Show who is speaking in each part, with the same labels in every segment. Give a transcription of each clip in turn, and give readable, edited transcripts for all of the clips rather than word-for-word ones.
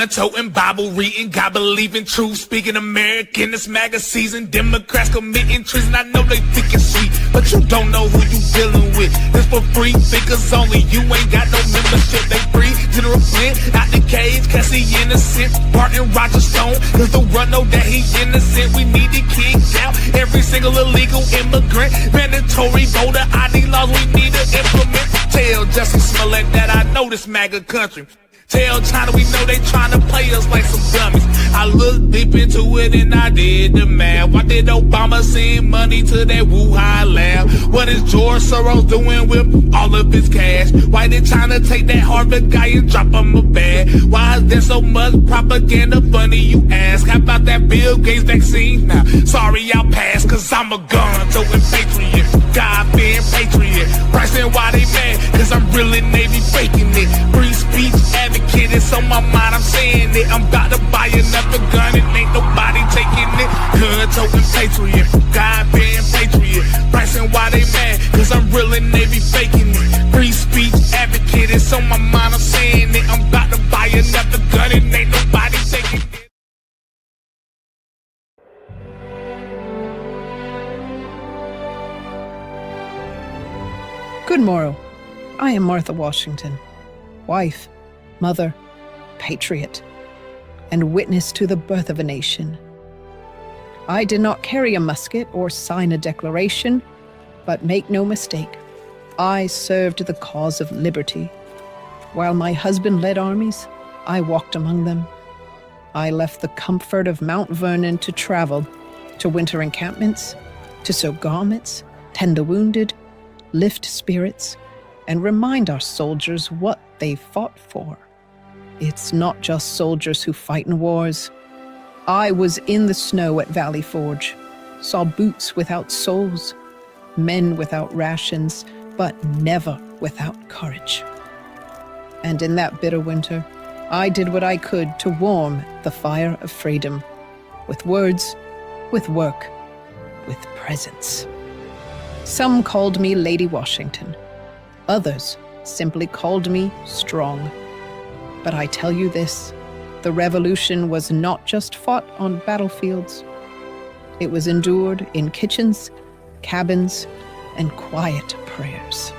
Speaker 1: Gun-toting, Bible-reading, God-believing, truth-speaking American. This MAGA season, Democrats committing treason. I know they think it's sweet, but you don't know who you dealing with. This for free, thinkers only. You ain't got no membership. They free. General Flynn, out the cage, cause he innocent. Barton Roger Stone, cause the run know that he innocent. We need to kick out every single illegal immigrant. Mandatory voter ID laws we need to implement. Tell Jussie Smollett that I know this MAGA country. Tell China we know they trying to play us like some dummies. I looked deep into it and I did the math. Why did Obama send money to that Wuhan lab? What is George Soros doing with all of his cash? Why did China take that Harvard guy and drop him a bag? Why is there so much propaganda? Funny you ask. How about that Bill Gates vaccine? Now, sorry I'll pass, cause I'm a gun-toting patriot. God-fearing patriot. Pricing why they mad, cause I'm really Navy faking it. Free speech advocate, it's on my mind, I'm saying it. I'm about to buy another gun and ain't nobody taking it. Gun-toting patriot. God-fearing patriot. Pricing why they mad, cause I'm really Navy faking it. Free speech advocate, it's on my mind, I'm saying it. I'm about to buy another gun and ain't nobody taking it.
Speaker 2: Good morrow. I am Martha Washington, wife, mother, patriot, and witness to the birth of a nation. I did not carry a musket or sign a declaration, but make no mistake, I served the cause of liberty. While my husband led armies, I walked among them. I left the comfort of Mount Vernon to travel to winter encampments, to sew garments, tend the wounded, lift spirits, and remind our soldiers what they fought for. It's not just soldiers who fight in wars. I was in the snow at Valley Forge, saw boots without soles, men without rations, but never without courage. And in that bitter winter, I did what I could to warm the fire of freedom, with words, with work, with presence. Some called me Lady Washington. Others simply called me strong. But I tell you this, the revolution was not just fought on battlefields. It was endured in kitchens, cabins, and quiet prayers.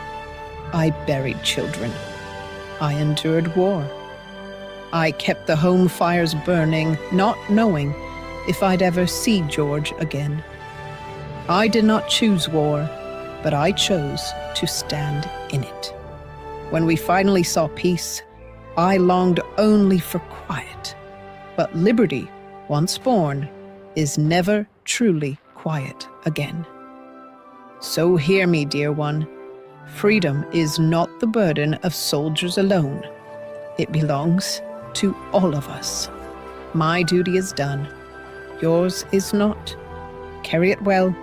Speaker 2: I buried children. I endured war. I kept the home fires burning, not knowing if I'd ever see George again. I did not choose war, but I chose to stand in it. When we finally saw peace, I longed only for quiet. But liberty, once born, is never truly quiet again. So hear me, dear one. Freedom is not the burden of soldiers alone. It belongs to all of us. My duty is done. Yours is not. Carry it well.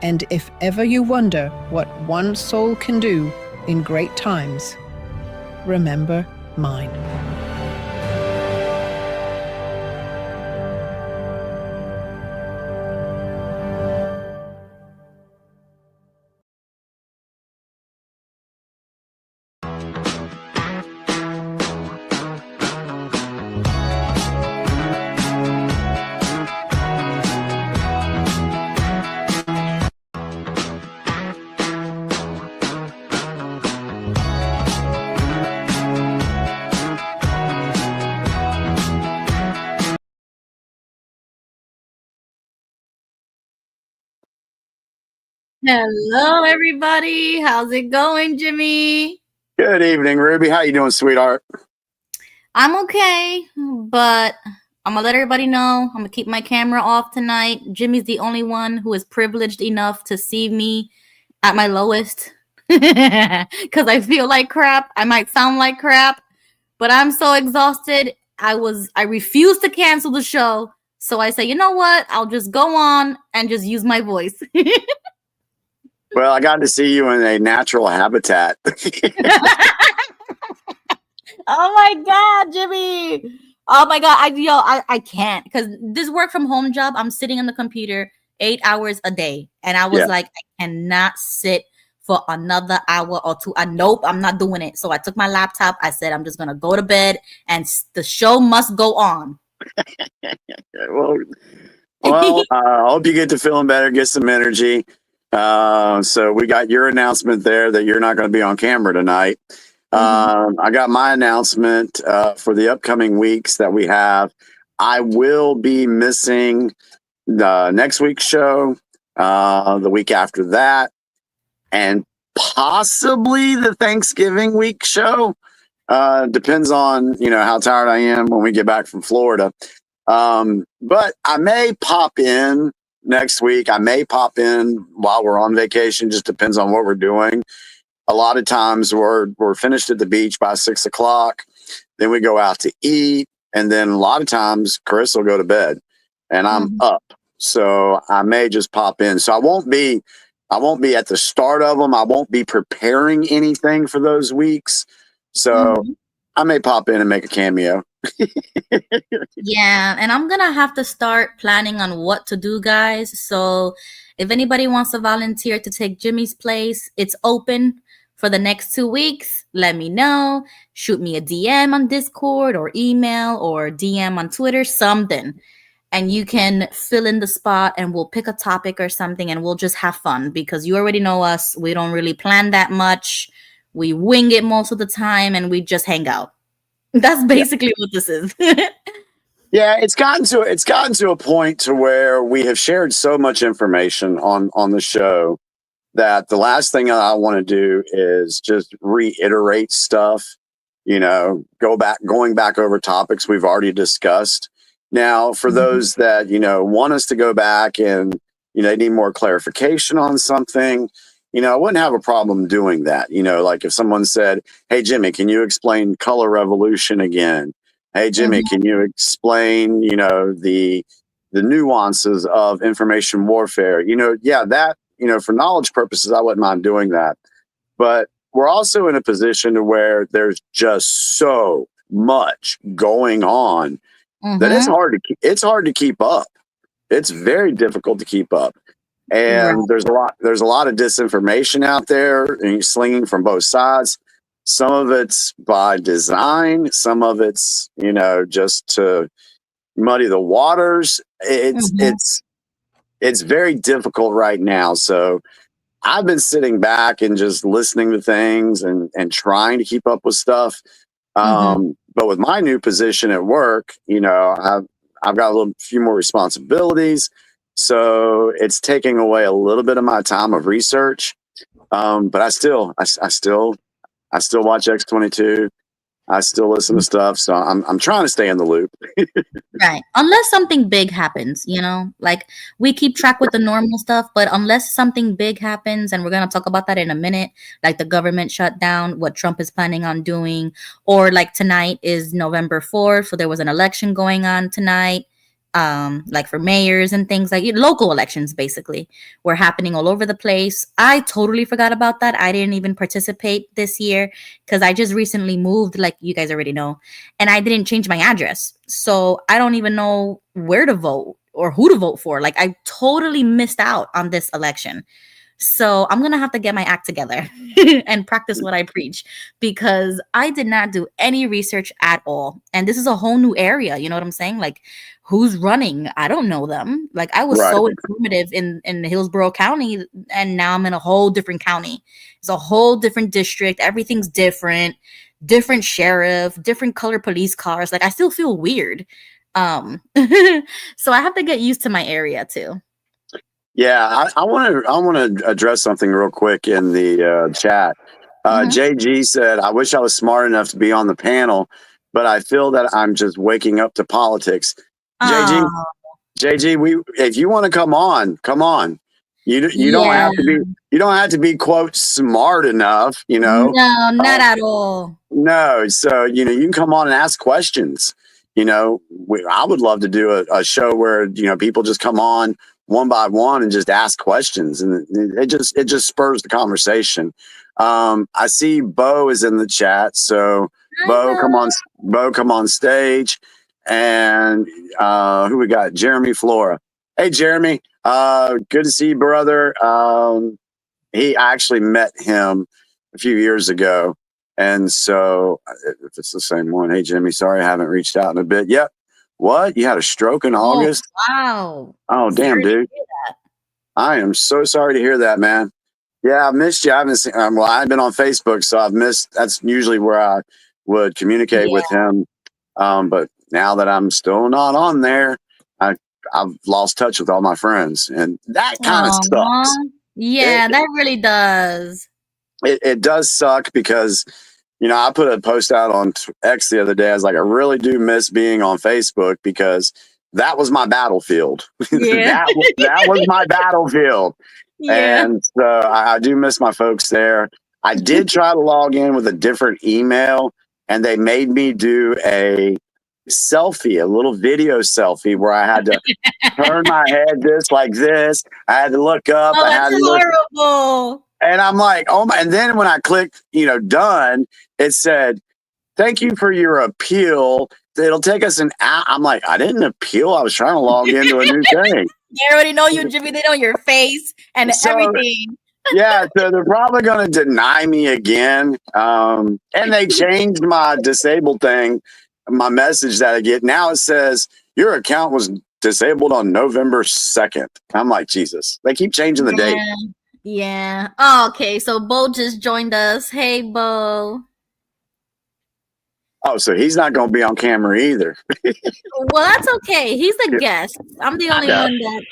Speaker 2: And if ever you wonder what one soul can do in great times, remember mine.
Speaker 3: Hello, everybody. How's it going, Jimmy?
Speaker 4: Good evening, Ruby. How you doing, sweetheart?
Speaker 3: I'm okay, but I'm gonna let everybody know. I'm gonna keep my camera off tonight. Jimmy's the only one who is privileged enough to see me at my lowest because I feel like crap. I might sound like crap, but I'm so exhausted. I refused to cancel the show, so I say, you know what? I'll just go on and just use my voice.
Speaker 4: Well, I got to see you in a natural habitat.
Speaker 3: Oh my God, Jimmy. Oh my God. I can't, because this work from home job, I'm sitting on the computer 8 hours a day. And I was like, I cannot sit for another hour or two. Nope, I'm not doing it. So I took my laptop. I said, I'm just going to go to bed and the show must go on.
Speaker 4: Well, I hope you get to feeling better, get some energy. So we got your announcement there that you're not going to be on camera tonight. I got my announcement for the upcoming weeks that we have. I will be missing the next week's show, the week after that, and possibly the Thanksgiving week show. Depends on, how tired I am when we get back from Florida. But I may pop in next week. I may pop in while we're on vacation. Just depends on what we're doing. A lot of times we're finished at the beach by 6 o'clock. Then we go out to eat. And then a lot of times Chris will go to bed and I'm up. So I may just pop in. So I won't be at the start of them. I won't be preparing anything for those weeks. So I may pop in and make a cameo.
Speaker 3: Yeah, and I'm gonna have to start planning on what to do, guys. So if anybody wants to volunteer to take Jimmy's place, it's open for the next 2 weeks. Let me know. Shoot me a DM on Discord or email or DM on Twitter, something. And you can fill in the spot and we'll pick a topic or something and we'll just have fun because you already know us. We don't really plan that much. We wing it most of the time and we just hang out. That's basically what this is.
Speaker 4: Yeah, it's gotten to a point to where we have shared so much information on the show that the last thing I want to do is just reiterate stuff, going back over topics we've already discussed. Now, for those that, want us to go back and, they need more clarification on something, I wouldn't have a problem doing that. Like if someone said, hey, Jimmy, can you explain color revolution again? Hey, Jimmy, can you explain, the nuances of information warfare? For knowledge purposes, I wouldn't mind doing that. But we're also in a position to where there's just so much going on that it's hard to keep up. It's very difficult to keep up. And there's a lot of disinformation out there and slinging from both sides. Some of it's by design. Some of it's, just to muddy the waters. It's very difficult right now. So I've been sitting back and just listening to things and trying to keep up with stuff. But with my new position at work, I've got a few more responsibilities. So it's taking away a little bit of my time of research. But I still watch X22. I still listen to stuff. So I'm trying to stay in the loop.
Speaker 3: Right. Unless something big happens, like we keep track with the normal stuff, but unless something big happens, and we're going to talk about that in a minute, like the government shutdown, what Trump is planning on doing, or like tonight is November 4th. So there was an election going on tonight. Like for mayors and things like local elections basically were happening all over the place. I totally forgot about that. I didn't even participate this year because I just recently moved, like you guys already know, and I didn't change my address. So I don't even know where to vote or who to vote for. Like I totally missed out on this election. So I'm going to have to get my act together and practice what I preach because I did not do any research at all. And this is a whole new area. You know what I'm saying? Like who's running? I don't know them. Like I was so informative in Hillsborough County and now I'm in a whole different county. It's a whole different district. Everything's different sheriff, different color police cars. Like I still feel weird. So I have to get used to my area too.
Speaker 4: Yeah, I want to address something real quick in the chat. JG said, I wish I was smart enough to be on the panel, but I feel that I'm just waking up to politics. JG, if you want to come on. You don't have to be quote smart enough, No,
Speaker 3: not at all.
Speaker 4: No, so you can come on and ask questions. I would love to do a show where people just come on one by one and just ask questions, and it just spurs the conversation. I see Bo is in the chat, so Bo, come on stage. And who we got? Jeremy Flora. Hey, Jeremy. Good to see you, brother. I actually met him a few years ago. And so if it's the same one, hey, Jimmy, sorry I haven't reached out in a bit. Yep. What? You had a stroke in August?
Speaker 3: Wow.
Speaker 4: Oh, damn,
Speaker 3: Sorry to
Speaker 4: dude.
Speaker 3: hear that.
Speaker 4: I am so sorry to hear that, man. Yeah, I missed you. I haven't seen, well, I've been on Facebook, so I've missed, that's usually where I would communicate with him. But now that I'm still not on there, I've lost touch with all my friends, and that kind of sucks.
Speaker 3: Yeah, that really does.
Speaker 4: It does suck because, I put a post out on X the other day. I was like, I really do miss being on Facebook because that was my battlefield.
Speaker 3: Yeah.
Speaker 4: that was my battlefield.
Speaker 3: Yeah.
Speaker 4: And so I do miss my folks there. I did try to log in with a different email, and they made me do a selfie, a little video selfie where I had to turn my head like this. I had to look up.
Speaker 3: Oh,
Speaker 4: I had
Speaker 3: that's
Speaker 4: to look,
Speaker 3: horrible.
Speaker 4: and I'm like, oh my! And then when I clicked, done, it said, "Thank you for your appeal. It'll take us an hour." I'm like, I didn't appeal. I was trying to log into a new thing.
Speaker 3: They already know you, Jimmy. They know your face and everything.
Speaker 4: Yeah, so they're probably going to deny me again. And they changed my disabled thing, my message that I get. Now it says, your account was disabled on November 2nd. I'm like, Jesus. They keep changing the date.
Speaker 3: Yeah. Oh, okay, so Bo just joined us. Hey, Bo.
Speaker 4: Oh, so he's not going to be on camera either.
Speaker 3: Well, that's okay. He's a guest. I'm the only one that...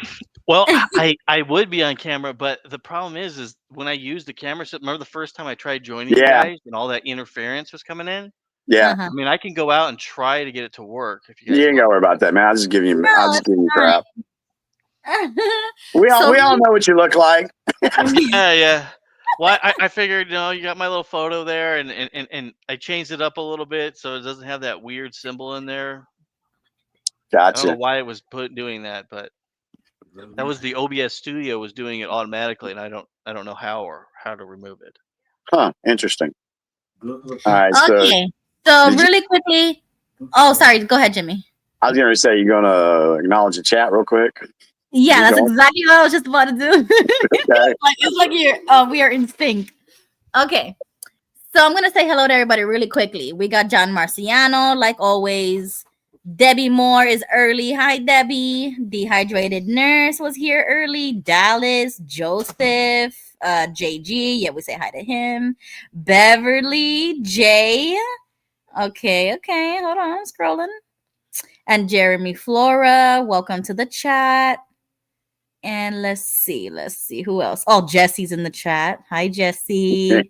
Speaker 5: Well, I would be on camera, but the problem is when I use the camera, remember the first time I tried joining you guys and all that interference was coming in?
Speaker 4: Yeah.
Speaker 5: I mean, I can go out and try to get it to work. If you
Speaker 4: ain't got to worry about that, man. I'll just give you crap. We all know what you look like.
Speaker 5: Yeah. Well, I figured, you got my little photo there, and I changed it up a little bit so it doesn't have that weird symbol in there.
Speaker 4: Gotcha.
Speaker 5: I don't know why it was doing that, but that was the OBS Studio was doing it automatically, and I don't know how to remove it.
Speaker 4: Huh? Interesting. All right.
Speaker 3: Okay. So really quickly. Oh, sorry. Go ahead, Jimmy.
Speaker 4: I was going to say, you're going to acknowledge the chat real quick.
Speaker 3: Yeah, that's exactly what I was just about to do.
Speaker 4: Okay.
Speaker 3: It's like we are in sync. Okay. So I'm gonna say hello to everybody really quickly. We got John Marciano, like always. Debbie Moore is early. Hi, Debbie. Dehydrated Nurse was here early. Dallas, Joseph, JG. Yeah, we say hi to him. Beverly, Jay. Okay. Hold on, I'm scrolling. And Jeremy Flora, welcome to the chat. And let's see who else. Oh, Jesse's in the chat. Hi, Jesse.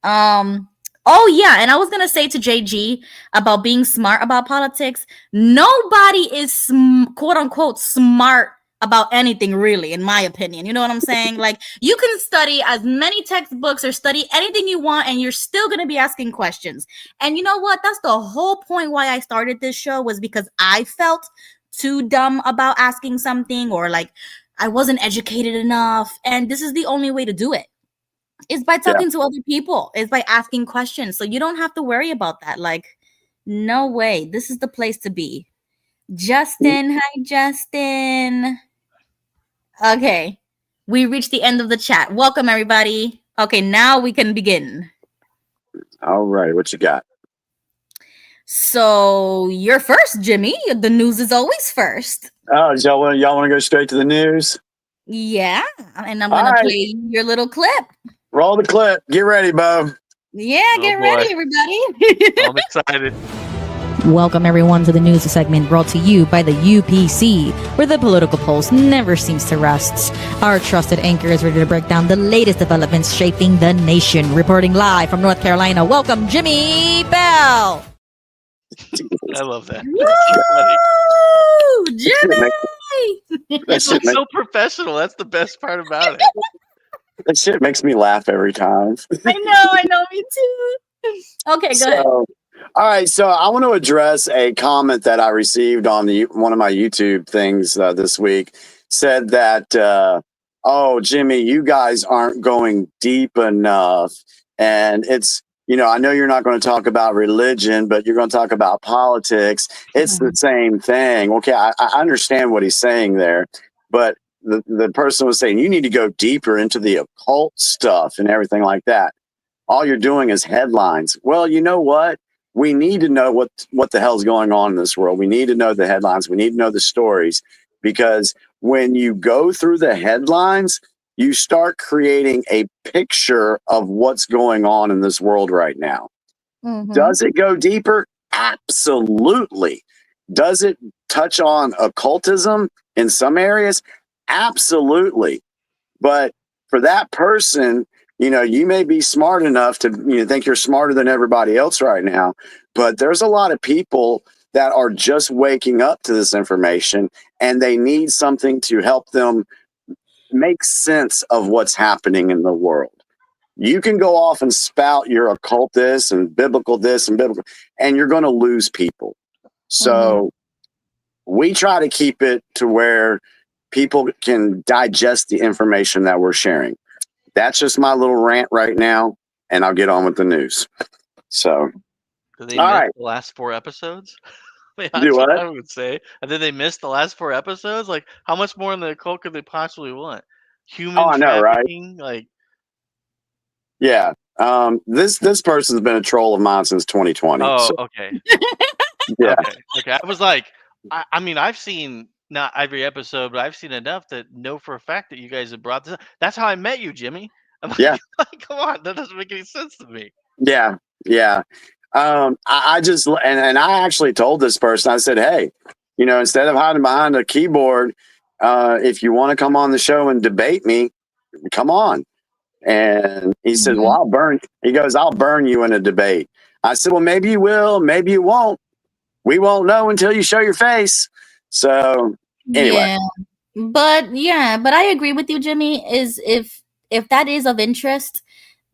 Speaker 3: Oh yeah, and I was gonna say to JG about being smart about politics. Nobody is quote unquote smart about anything, really, in my opinion. You know what I'm saying? Like, you can study as many textbooks or study anything you want, and you're still gonna be asking questions. And you know what? That's the whole point why I started this show, was because I felt too dumb about asking something, or like I wasn't educated enough. And this is the only way to do it. It's by talking to other people. It's by asking questions. So you don't have to worry about that. Like, no way. This is the place to be. Justin. Hi, Justin. Okay. We reached the end of the chat. Welcome, everybody. Okay, now we can begin.
Speaker 4: All right. What you got?
Speaker 3: So you're first, Jimmy. The news is always first.
Speaker 4: Oh, y'all want to go straight to the news?
Speaker 3: Yeah. And I'm going to play your little clip.
Speaker 4: Roll the clip. Get ready, Bo.
Speaker 3: Yeah, get ready, everybody.
Speaker 5: I'm excited.
Speaker 6: Welcome, everyone, to the news segment brought to you by the UPC, where the political pulse never seems to rest. Our trusted anchor is ready to break down the latest developments shaping the nation. Reporting live from North Carolina, welcome Jimmy Bell.
Speaker 5: I love that.
Speaker 3: Woo! Jimmy!
Speaker 5: It's so professional. That's the best part about it.
Speaker 4: That shit makes me laugh every time.
Speaker 3: I know, me too. Okay, go ahead.
Speaker 4: All right, so I want to address a comment that I received on one of my YouTube things this week. Said that, oh, Jimmy, you guys aren't going deep enough. And it's, I know you're not going to talk about religion, but you're going to talk about politics. It's the same thing. Okay, I understand what he's saying there. But the person was saying, you need to go deeper into the occult stuff and everything like that. All you're doing is headlines. Well, you know what? We need to know what the hell's going on in this world. We need to know the headlines. We need to know the stories, because when you go through the headlines, you start creating a picture of what's going on in this world right now.
Speaker 3: Mhm.
Speaker 4: Does it go deeper? Absolutely. Does it touch on occultism in some areas? Absolutely. But for that person, you may be smart enough to think you're smarter than everybody else right now, but there's a lot of people that are just waking up to this information, and they need something to help them make sense of what's happening in the world. You can go off and spout your occult this and biblical this and biblical, and you're going to lose people. So we try to keep it to where people can digest the information that we're sharing. That's just my little rant right now, and I'll get on with the news. So,
Speaker 5: Did they
Speaker 4: all
Speaker 5: miss
Speaker 4: right.
Speaker 5: the last 4 episodes? Yeah,
Speaker 4: Do
Speaker 5: that's what
Speaker 4: what?
Speaker 5: I would say. And then they missed the last 4 episodes. Like, how much more in the occult could they possibly want? Human
Speaker 4: I know, right?
Speaker 5: trafficking, like.
Speaker 4: Yeah. This person's been a troll of mine since 2020.
Speaker 5: Oh,
Speaker 4: So,
Speaker 5: okay.
Speaker 4: yeah.
Speaker 5: Okay. I was like, I mean, I've seen not every episode, but I've seen enough to know for a fact that you guys have brought this up. That's how I met you, Jimmy. I'm like,
Speaker 4: Yeah.
Speaker 5: come on, that doesn't make any sense to me.
Speaker 4: Yeah. Yeah. I just, and I actually told this person, I said, hey, instead of hiding behind a keyboard, if you want to come on the show and debate me, come on. And he said, well, I'll burn you in a debate. I said, well, maybe you will, maybe you won't. We won't know until you show your face. So anyway.
Speaker 3: But I agree with you, Jimmy. Is if that is of interest,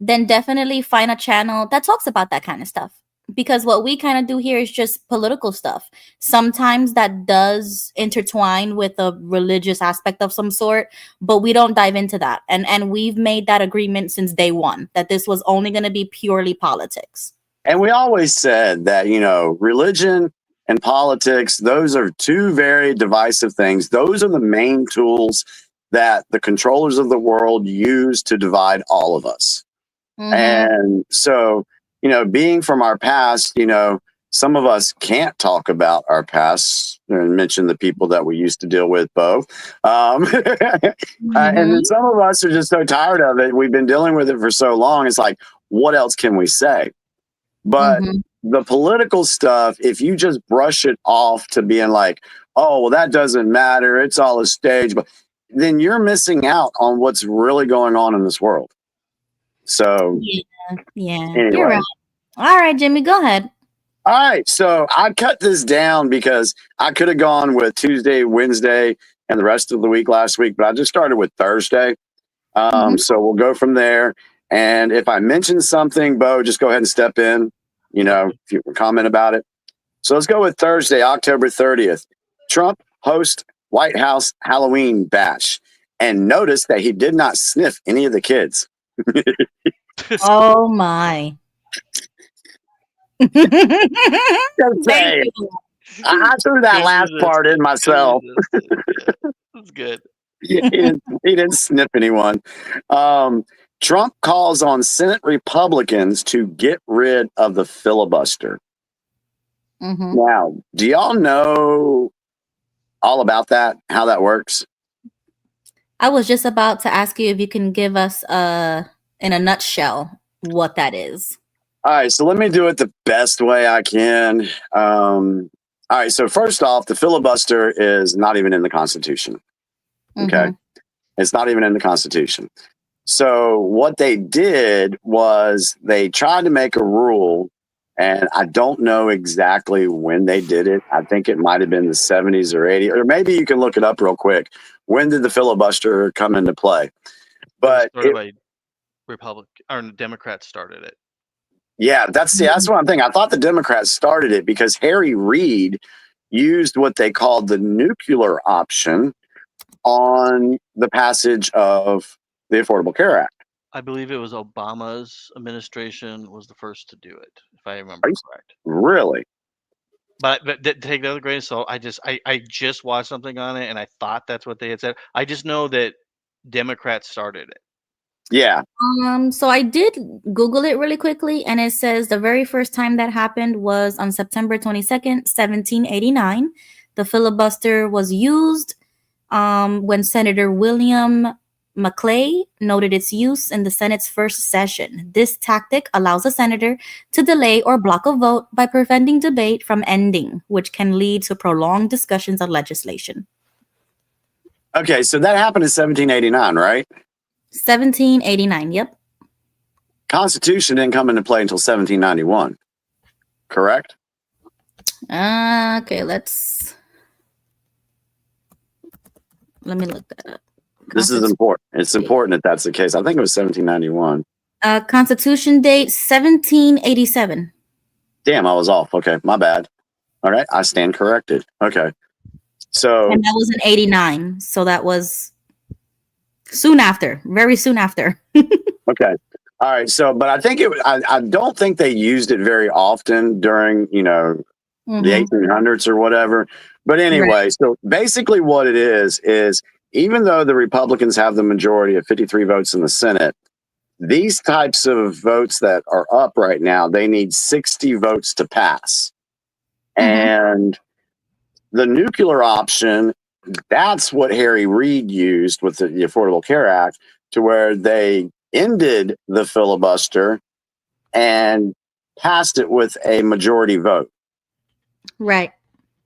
Speaker 3: then definitely find a channel that talks about that kind of stuff. Because what we kind of do here is just political stuff. Sometimes that does intertwine with a religious aspect of some sort, but we don't dive into that. And we've made that agreement since day one that this was only going to be purely politics.
Speaker 4: And we always said that, religion and politics, those are two very divisive things. Those are the main tools that the controllers of the world use to divide all of us. And so, being from our past, some of us can't talk about our past and mention the people that we used to deal with, Bo. And then some of us are just so tired of it. We've been dealing with it for so long. It's like, what else can we say? But the political stuff, if you just brush it off to being like, oh, well, that doesn't matter, it's all a stage, but then you're missing out on what's really going on in this world. So,
Speaker 3: anyway. You're right. All right, Jimmy, go ahead.
Speaker 4: All right. So I cut this down because I could have gone with Tuesday, Wednesday, and the rest of the week last week, but I just started with Thursday. So we'll go from there. And if I mention something, Bo, just go ahead and step in, if you can comment about it. So let's go with Thursday, October 30th. Trump hosts White House Halloween bash. And notice that he did not sniff any of the kids.
Speaker 3: Oh, my.
Speaker 4: I threw that last part in myself.
Speaker 5: That's good.
Speaker 4: He didn't snip anyone. Trump calls on Senate Republicans to get rid of the filibuster. Now, do y'all know all about that? How that works?
Speaker 3: I was just about to ask you if you can give us, in a nutshell, what that is.
Speaker 4: All right, so let me do it the best way I can. All right, so first off, the filibuster is not even in the Constitution. Okay, it's not even in the Constitution. So what they did was they tried to make a rule, and I don't know exactly when they did it. I think it might have been the 70s or 80s, or maybe you can look it up real quick. When did the filibuster come into play? But
Speaker 5: by Republic or Democrats started it.
Speaker 4: Yeah, that's what I'm thinking. I thought the Democrats started it because Harry Reid used what they called the nuclear option on the passage of the Affordable Care Act.
Speaker 5: I believe it was Obama's administration was the first to do it, if I remember correct.
Speaker 4: Really?
Speaker 5: but take the other grain of salt. I just watched something on it, and I thought that's what they had said. I just know that Democrats started it.
Speaker 4: Yeah.
Speaker 3: So I did Google it really quickly, and it says the very first time that happened was on September 22nd, 1789. The filibuster was used when Senator William Maclay noted its use in the Senate's first session. This tactic allows a senator to delay or block a vote by preventing debate from ending, which can lead to prolonged discussions on legislation.
Speaker 4: Okay, so that happened in 1789, right?
Speaker 3: 1789, yep.
Speaker 4: Constitution didn't come into play until 1791, correct?
Speaker 3: Okay, let me look that up.
Speaker 4: This is important. It's important that that's the case. I think it was 1791.
Speaker 3: Constitution date 1787.
Speaker 4: Damn, I was off. Okay, my bad. All right, I stand corrected. Okay. So,
Speaker 3: And that was in 89. So that was soon after, very soon after.
Speaker 4: okay. All right. So, but I think I don't think they used it very often during, the 1800s or whatever. But anyway, So basically what it is even though the Republicans have the majority of 53 votes in the Senate, these types of votes that are up right now, they need 60 votes to pass. And the nuclear option, that's what Harry Reid used with the Affordable Care Act, to where they ended the filibuster and passed it with a majority vote.
Speaker 3: Right.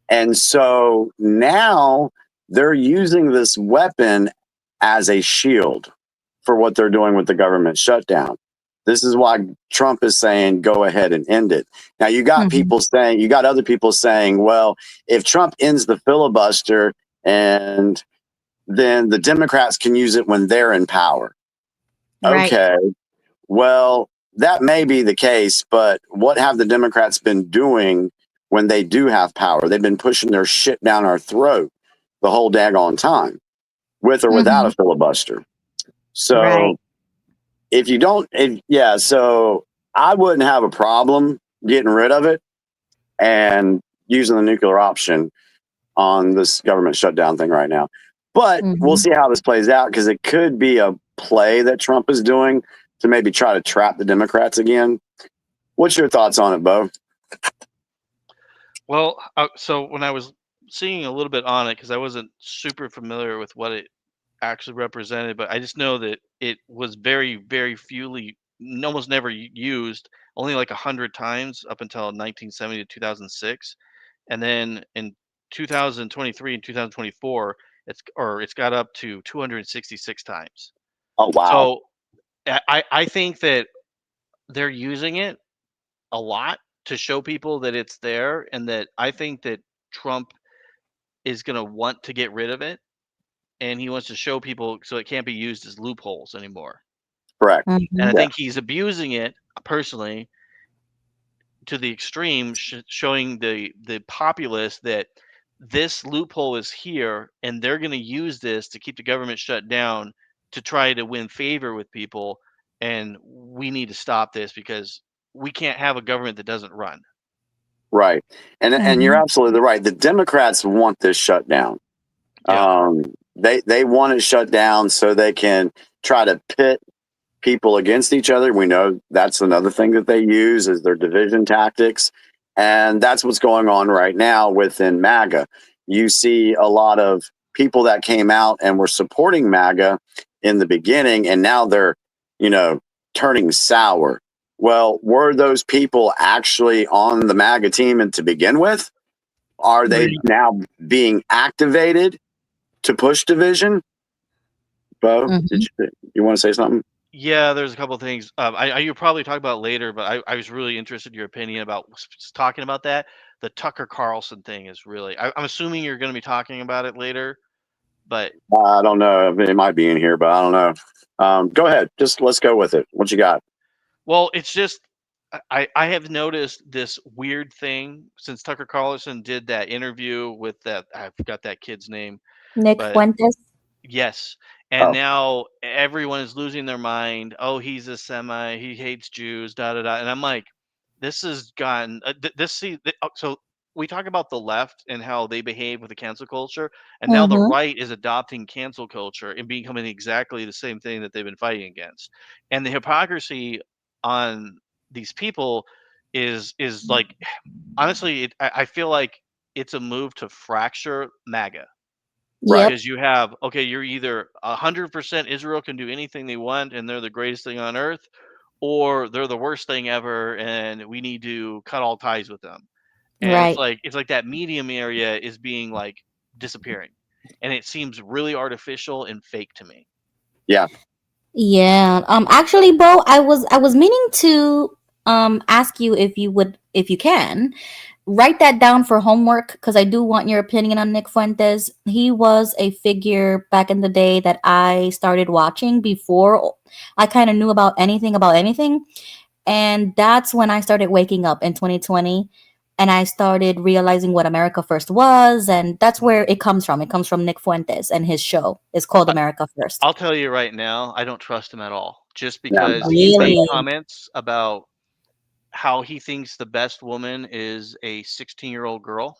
Speaker 4: And so now they're using this weapon as a shield for what they're doing with the government shutdown. This is why Trump is saying, go ahead and end it. Now, you got other people saying, well, if Trump ends the filibuster, and then the Democrats can use it when they're in power.
Speaker 3: Right.
Speaker 4: Okay, well, that may be the case, but what have the Democrats been doing when they do have power? They've been pushing their shit down our throat the whole daggone time, with or without a filibuster. So so I wouldn't have a problem getting rid of it and using the nuclear option on this government shutdown thing right now. But we'll see how this plays out, because it could be a play that Trump is doing to maybe try to trap the Democrats again. What's your thoughts on it, Bo?
Speaker 5: Well, so when I was seeing a little bit on it, because I wasn't super familiar with what it actually represented, but I just know that it was very, very fewly, almost never used, only like 100 times up until 1970 to 2006, and then in 2023 and 2024, it's got up to 266 times.
Speaker 4: Oh wow!
Speaker 5: So I think that they're using it a lot to show people that it's there, and that I think that Trump is going to want to get rid of it, and he wants to show people so it can't be used as loopholes anymore.
Speaker 4: Correct.
Speaker 5: And I think he's abusing it personally to the extreme, showing the populace that this loophole is here, and they're going to use this to keep the government shut down to try to win favor with people, and we need to stop this because we can't have a government that doesn't run.
Speaker 4: Right. And you're absolutely right. The Democrats want this shut down.
Speaker 5: Yeah.
Speaker 4: They want it shut down so they can try to pit people against each other. We know that's another thing that they use, is their division tactics. And that's what's going on right now within MAGA. You see a lot of people that came out and were supporting MAGA in the beginning, and now they're, turning sour. Well, were those people actually on the MAGA team and to begin with? Are they now being activated to push division? Bo, did you want to say something?
Speaker 5: Yeah, there's a couple of things. You'll probably talk about later, but I was really interested in your opinion about talking about that. The Tucker Carlson thing is really. I'm assuming you're going to be talking about it later, but
Speaker 4: I don't know. It might be in here, but I don't know. Go ahead. Just let's go with it. What you got?
Speaker 5: well, it's just I have noticed this weird thing since Tucker Carlson did that interview with that. I forgot that kid's name.
Speaker 3: Nick
Speaker 5: But-
Speaker 3: Fuentes.
Speaker 5: Yes. And
Speaker 4: Oh.
Speaker 5: now everyone is losing their mind. Oh, he's a Semite. He hates Jews. Da da da. And I'm like, this has gotten so we talk about the left and how they behave with the cancel culture, and now the right is adopting cancel culture and becoming exactly the same thing that they've been fighting against. And the hypocrisy on these people is like, honestly, I feel like it's a move to fracture MAGA.
Speaker 4: Right.
Speaker 5: Because you have, okay, you're either 100% Israel can do anything they want and they're the greatest thing on earth, or they're the worst thing ever and we need to cut all ties with them. And
Speaker 3: Right.
Speaker 5: it's like that medium area is being like disappearing, and it seems really artificial and fake to me.
Speaker 4: Yeah.
Speaker 3: Yeah. Actually, Bo, I was meaning to ask you if you can write that down for homework, because I do want your opinion on Nick Fuentes. He was a figure back in the day that I started watching before I kind of knew about anything. And that's when I started waking up in 2020, and I started realizing what America First was, and that's where it comes from. It comes from Nick Fuentes, and his show is called America First.
Speaker 5: I'll tell you right now, I don't trust him at all. Just
Speaker 4: Yeah.
Speaker 5: because he's made
Speaker 3: Really?
Speaker 5: comments about how he thinks the best woman is a 16-year-old girl.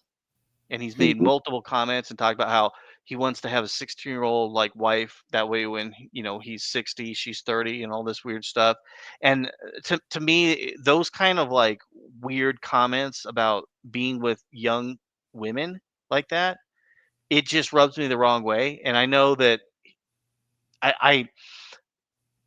Speaker 5: And he's made multiple comments and talked about how he wants to have a 16-year-old like wife. That way, when he's 60, she's 30, and all this weird stuff. And to me, those kind of like weird comments about being with young women like that, it just rubs me the wrong way. And I know that I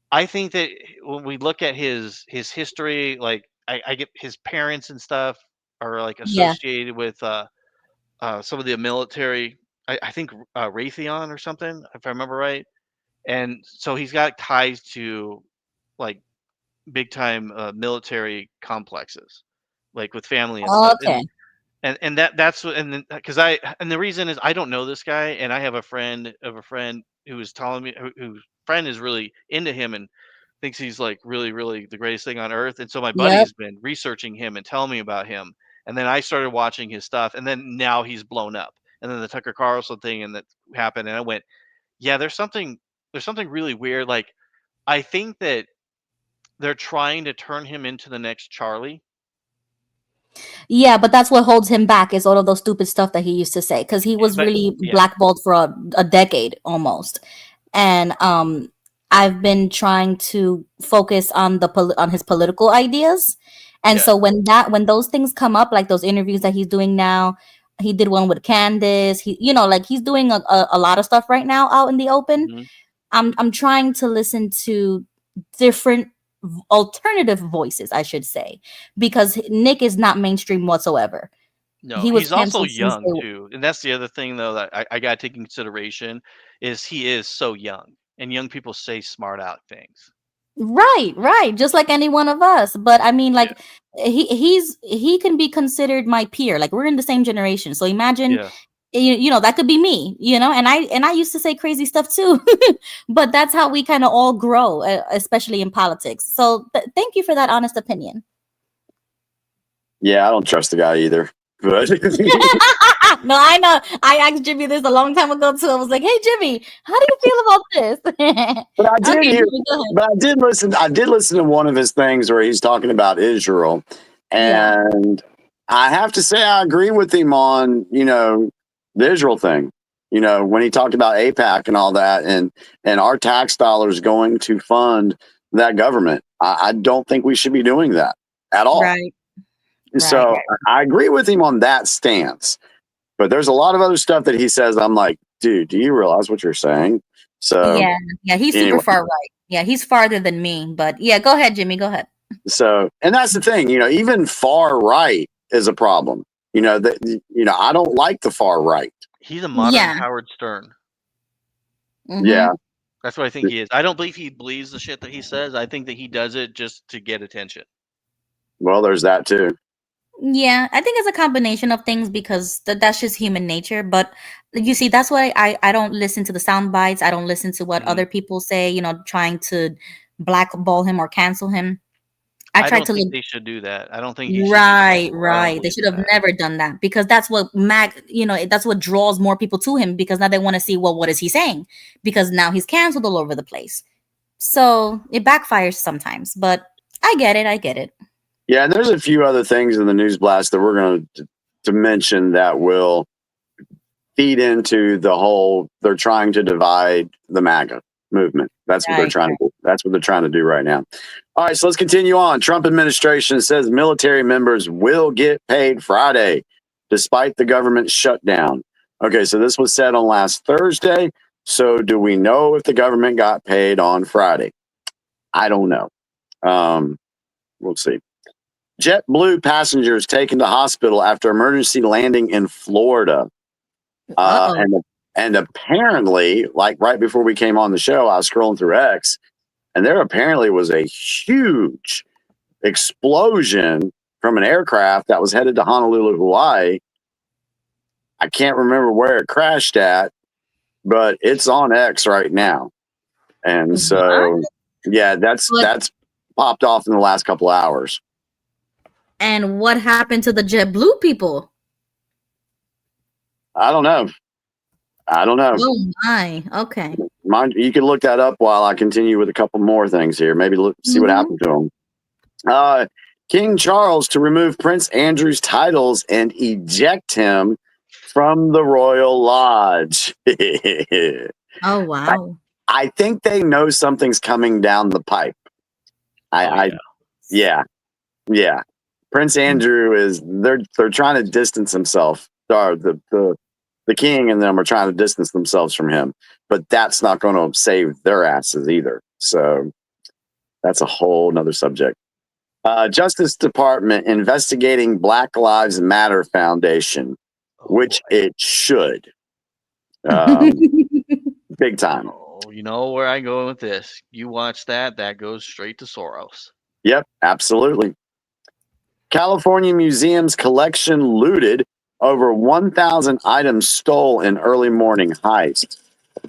Speaker 5: I think that when we look at his history, like I get his parents and stuff are like
Speaker 3: Yeah.
Speaker 5: associated with some of the military. I think Raytheon or something, if I remember right. And so he's got ties to like big time military complexes, like with family and stuff.
Speaker 3: Okay.
Speaker 5: And that's what, and then because and the reason is I don't know this guy, and I have a friend of a friend who was telling me whose friend is really into him and thinks he's like really, really the greatest thing on earth. And so my
Speaker 3: Yep.
Speaker 5: buddy's been researching him and telling me about him. And then I started watching his stuff, and then now he's blown up. And then the Tucker Carlson thing and that happened, and I went, yeah, there's something really weird. Like I think that they're trying to turn him into the next Charlie.
Speaker 3: Yeah, but that's what holds him back is all of those stupid stuff that he used to say, because he was
Speaker 5: But
Speaker 3: really
Speaker 5: yeah,
Speaker 3: blackballed for a decade almost. And I've been trying to focus on on his political ideas. And
Speaker 5: yeah.
Speaker 3: so when those things come up, like those interviews that he's doing now, he did one with Candace. Like he's doing a lot of stuff right now out in the open.
Speaker 5: Mhm.
Speaker 3: I'm trying to listen to different alternative voices, I should say, because Nick is not mainstream whatsoever.
Speaker 5: No,
Speaker 3: He was
Speaker 5: he's also
Speaker 3: canceled since
Speaker 5: young too, and that's the other thing though that I got to take in consideration is he is so young, and young people say smart out things.
Speaker 3: right, just like any one of us. But I mean,
Speaker 5: Yeah,
Speaker 3: like he can be considered my peer. Like we're in the same generation. So imagine,
Speaker 5: yeah.
Speaker 3: that could be me. And I used to say crazy stuff too. But that's how we kind of all grow, especially in politics. So thank you for that honest opinion.
Speaker 4: Yeah, I don't trust the guy either. But
Speaker 3: No, I know. I asked Jimmy this a long time ago too. I was like, "Hey, Jimmy, how do you feel about this?"
Speaker 4: but I did
Speaker 3: Okay,
Speaker 4: hear,
Speaker 3: Jimmy, go ahead.
Speaker 4: but I did listen. I did listen to one of his things where he's talking about Israel,
Speaker 3: Yeah.
Speaker 4: and I have to say I agree with him on the Israel thing. When he talked about AIPAC and all that, and our tax dollars going to fund that government. I don't think we should be doing that at all.
Speaker 3: Right.
Speaker 4: So I agree with him on that stance. But there's a lot of other stuff that he says. I'm like, dude, do you realize what you're saying? So
Speaker 3: Yeah, he's super far right. Yeah, he's farther than me. But yeah, go ahead, Jimmy. Go ahead.
Speaker 4: So, and that's the thing, even far right is a problem. I don't like the far right.
Speaker 5: He's a modern
Speaker 3: Yeah.
Speaker 5: Howard Stern.
Speaker 3: Mhm.
Speaker 4: Yeah.
Speaker 5: That's what I think he is. I don't believe he believes the shit that he says. I think that he does it just to get attention.
Speaker 4: Well, there's that too.
Speaker 3: Yeah, I think it's a combination of things because that's just human nature. But you see, that's why I don't listen to the sound bites. I don't listen to what
Speaker 5: Mhm.
Speaker 3: other people say, trying to blackball him or cancel him. I try
Speaker 5: don't
Speaker 3: to
Speaker 5: think
Speaker 3: look.
Speaker 5: they should do that. I don't think he should be
Speaker 3: Right,
Speaker 5: canceled. I don't
Speaker 3: right. They
Speaker 5: believe
Speaker 3: should have
Speaker 5: that.
Speaker 3: never done that because that's what that's what draws more people to him because now they want to see, well, what is he saying? Because now he's canceled all over the place. So it backfires sometimes, but I get it.
Speaker 4: Yeah, and there's a few other things in the news blast that we're going to dimension that will feed into the whole. They're trying to divide the MAGA movement. That's what they're trying to do. That's what they're trying to do right now. All right, so let's continue on. Trump administration says military members will get paid Friday despite the government shutdown. Okay, so this was said on last Thursday. So do we know if the government got paid on Friday? I don't know. We'll see. JetBlue passengers taken to hospital after emergency landing in Florida. And apparently, like right before we came on the show, I was scrolling through X, and there apparently was a huge explosion from an aircraft that was headed to Honolulu, Hawaii. I can't remember where it crashed at, but it's on X right now. And so, yeah, that's popped off in the last couple of hours.
Speaker 3: And what happened to the JetBlue people?
Speaker 4: I don't know.
Speaker 3: Oh my. Okay.
Speaker 4: You can look that up while I continue with a couple more things here. Maybe see what happened to him. King Charles to remove Prince Andrew's titles and eject him from the Royal Lodge.
Speaker 3: Oh wow.
Speaker 4: I think they know something's coming down the pipe. Yeah. Prince Andrew they're trying to distance himself. The king and them are trying to distance themselves from him, but that's not going to save their asses either. So that's a whole nother subject. Justice Department investigating Black Lives Matter Foundation, which it should. Big time.
Speaker 5: Oh, you know where I go with this. You watch that goes straight to Soros.
Speaker 4: Yep, absolutely. California Museum's collection looted. Over 1,000 items stole in early morning heist.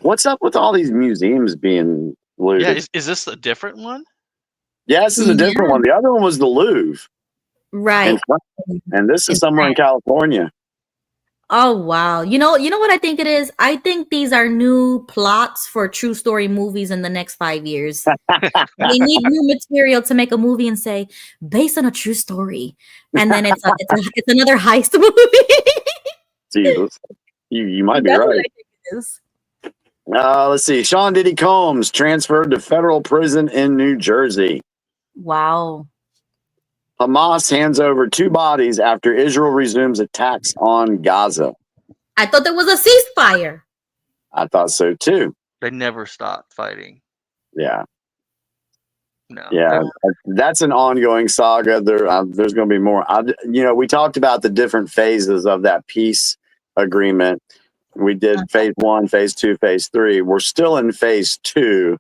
Speaker 4: What's up with all these museums being looted?
Speaker 5: Yeah, is this a different one?
Speaker 4: Yeah, this is a different one. The other one was the Louvre.
Speaker 3: Right.
Speaker 4: And this is somewhere in California.
Speaker 3: Oh wow. You know what I think it is? I think these are new plots for true story movies in the next 5 years. They need new material to make a movie and say, based on a true story. And then it's another heist movie.
Speaker 4: Jesus. You might be
Speaker 3: That's
Speaker 4: right.
Speaker 3: what I think it is.
Speaker 4: Let's see. Sean Diddy Combs transferred to federal prison in New Jersey.
Speaker 3: Wow.
Speaker 4: Hamas hands over 2 bodies after Israel resumes attacks on Gaza.
Speaker 3: I thought there was a ceasefire.
Speaker 4: I thought so too.
Speaker 5: They never stopped fighting.
Speaker 4: Yeah.
Speaker 5: No.
Speaker 4: Yeah, that's an ongoing saga. There's going to be more. We talked about the different phases of that peace agreement. We did phase 1, phase 2, phase 3. We're still in phase 2.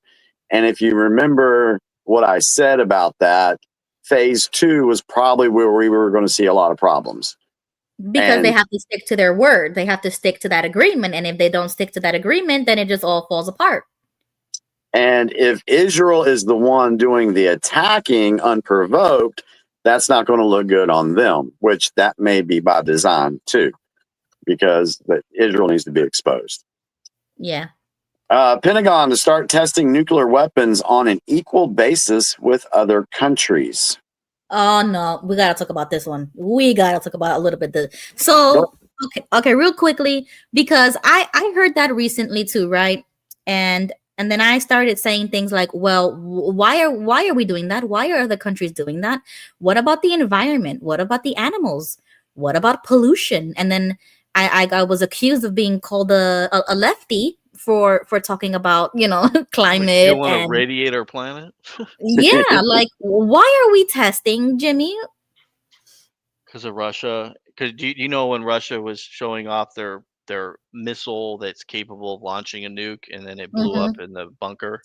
Speaker 4: And if you remember what I said about that, phase 2 was probably where we were going to see a lot of problems.
Speaker 3: Because they have to stick to their word. They have to stick to that agreement. And if they don't stick to that agreement, then it just all falls apart.
Speaker 4: And if Israel is the one doing the attacking unprovoked, that's not going to look good on them, which that may be by design too, because Israel needs to be exposed.
Speaker 3: Yeah.
Speaker 4: Pentagon to start testing nuclear weapons on an equal basis with other countries.
Speaker 3: Oh no, we gotta talk about this one. We gotta talk about a little bit. Okay, real quickly, because I heard that recently too, right? And then I started saying things like, well, why are we doing that? Why are other countries doing that? What about the environment? What about the animals? What about pollution? And then I was accused of being called a lefty for talking about, climate.
Speaker 5: You want to radiate our planet?
Speaker 3: Yeah, like, why are we testing, Jimmy?
Speaker 5: Because of Russia. Because you know when Russia was showing off their missile that's capable of launching a nuke, and then it blew up in the bunker.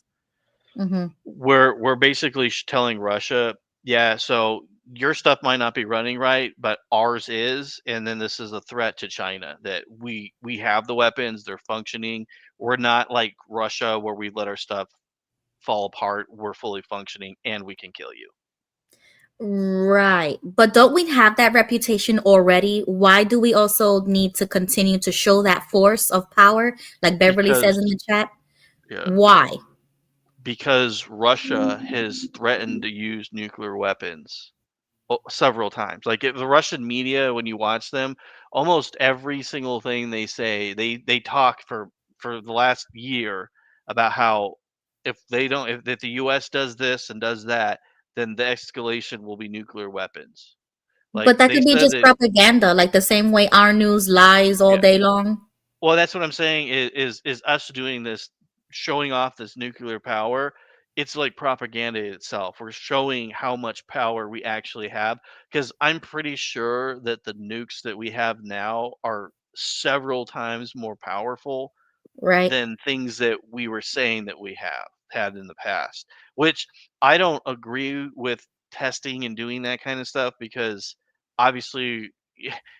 Speaker 5: We're basically telling Russia, yeah, so your stuff might not be running right, but ours is, and then this is a threat to China that we have the weapons, they're functioning. We're not like Russia where we let our stuff fall apart. We're fully functioning and we can kill you.
Speaker 3: Right. But don't we have that reputation already? Why do we also need to continue to show that force of power, like Beverly says in the chat?
Speaker 5: Yeah.
Speaker 3: Why?
Speaker 5: Because Russia has threatened to use nuclear weapons several times. Like the Russian media, when you watch them, almost every single thing they say, they talk for the last year about how if the U.S. does this and does that, then the escalation will be nuclear weapons. Like
Speaker 3: But that
Speaker 5: they
Speaker 3: could be
Speaker 5: said
Speaker 3: just
Speaker 5: that,
Speaker 3: propaganda, like the same way our news lies all
Speaker 5: yeah.
Speaker 3: day long.
Speaker 5: Well, that's what I'm saying is us doing this, showing off this nuclear power. It's like propaganda itself. We're showing how much power we actually have because I'm pretty sure that the nukes that we have now are several times more powerful
Speaker 3: Right.
Speaker 5: than things that we were saying that we have had in the past, which I don't agree with testing and doing that kind of stuff because obviously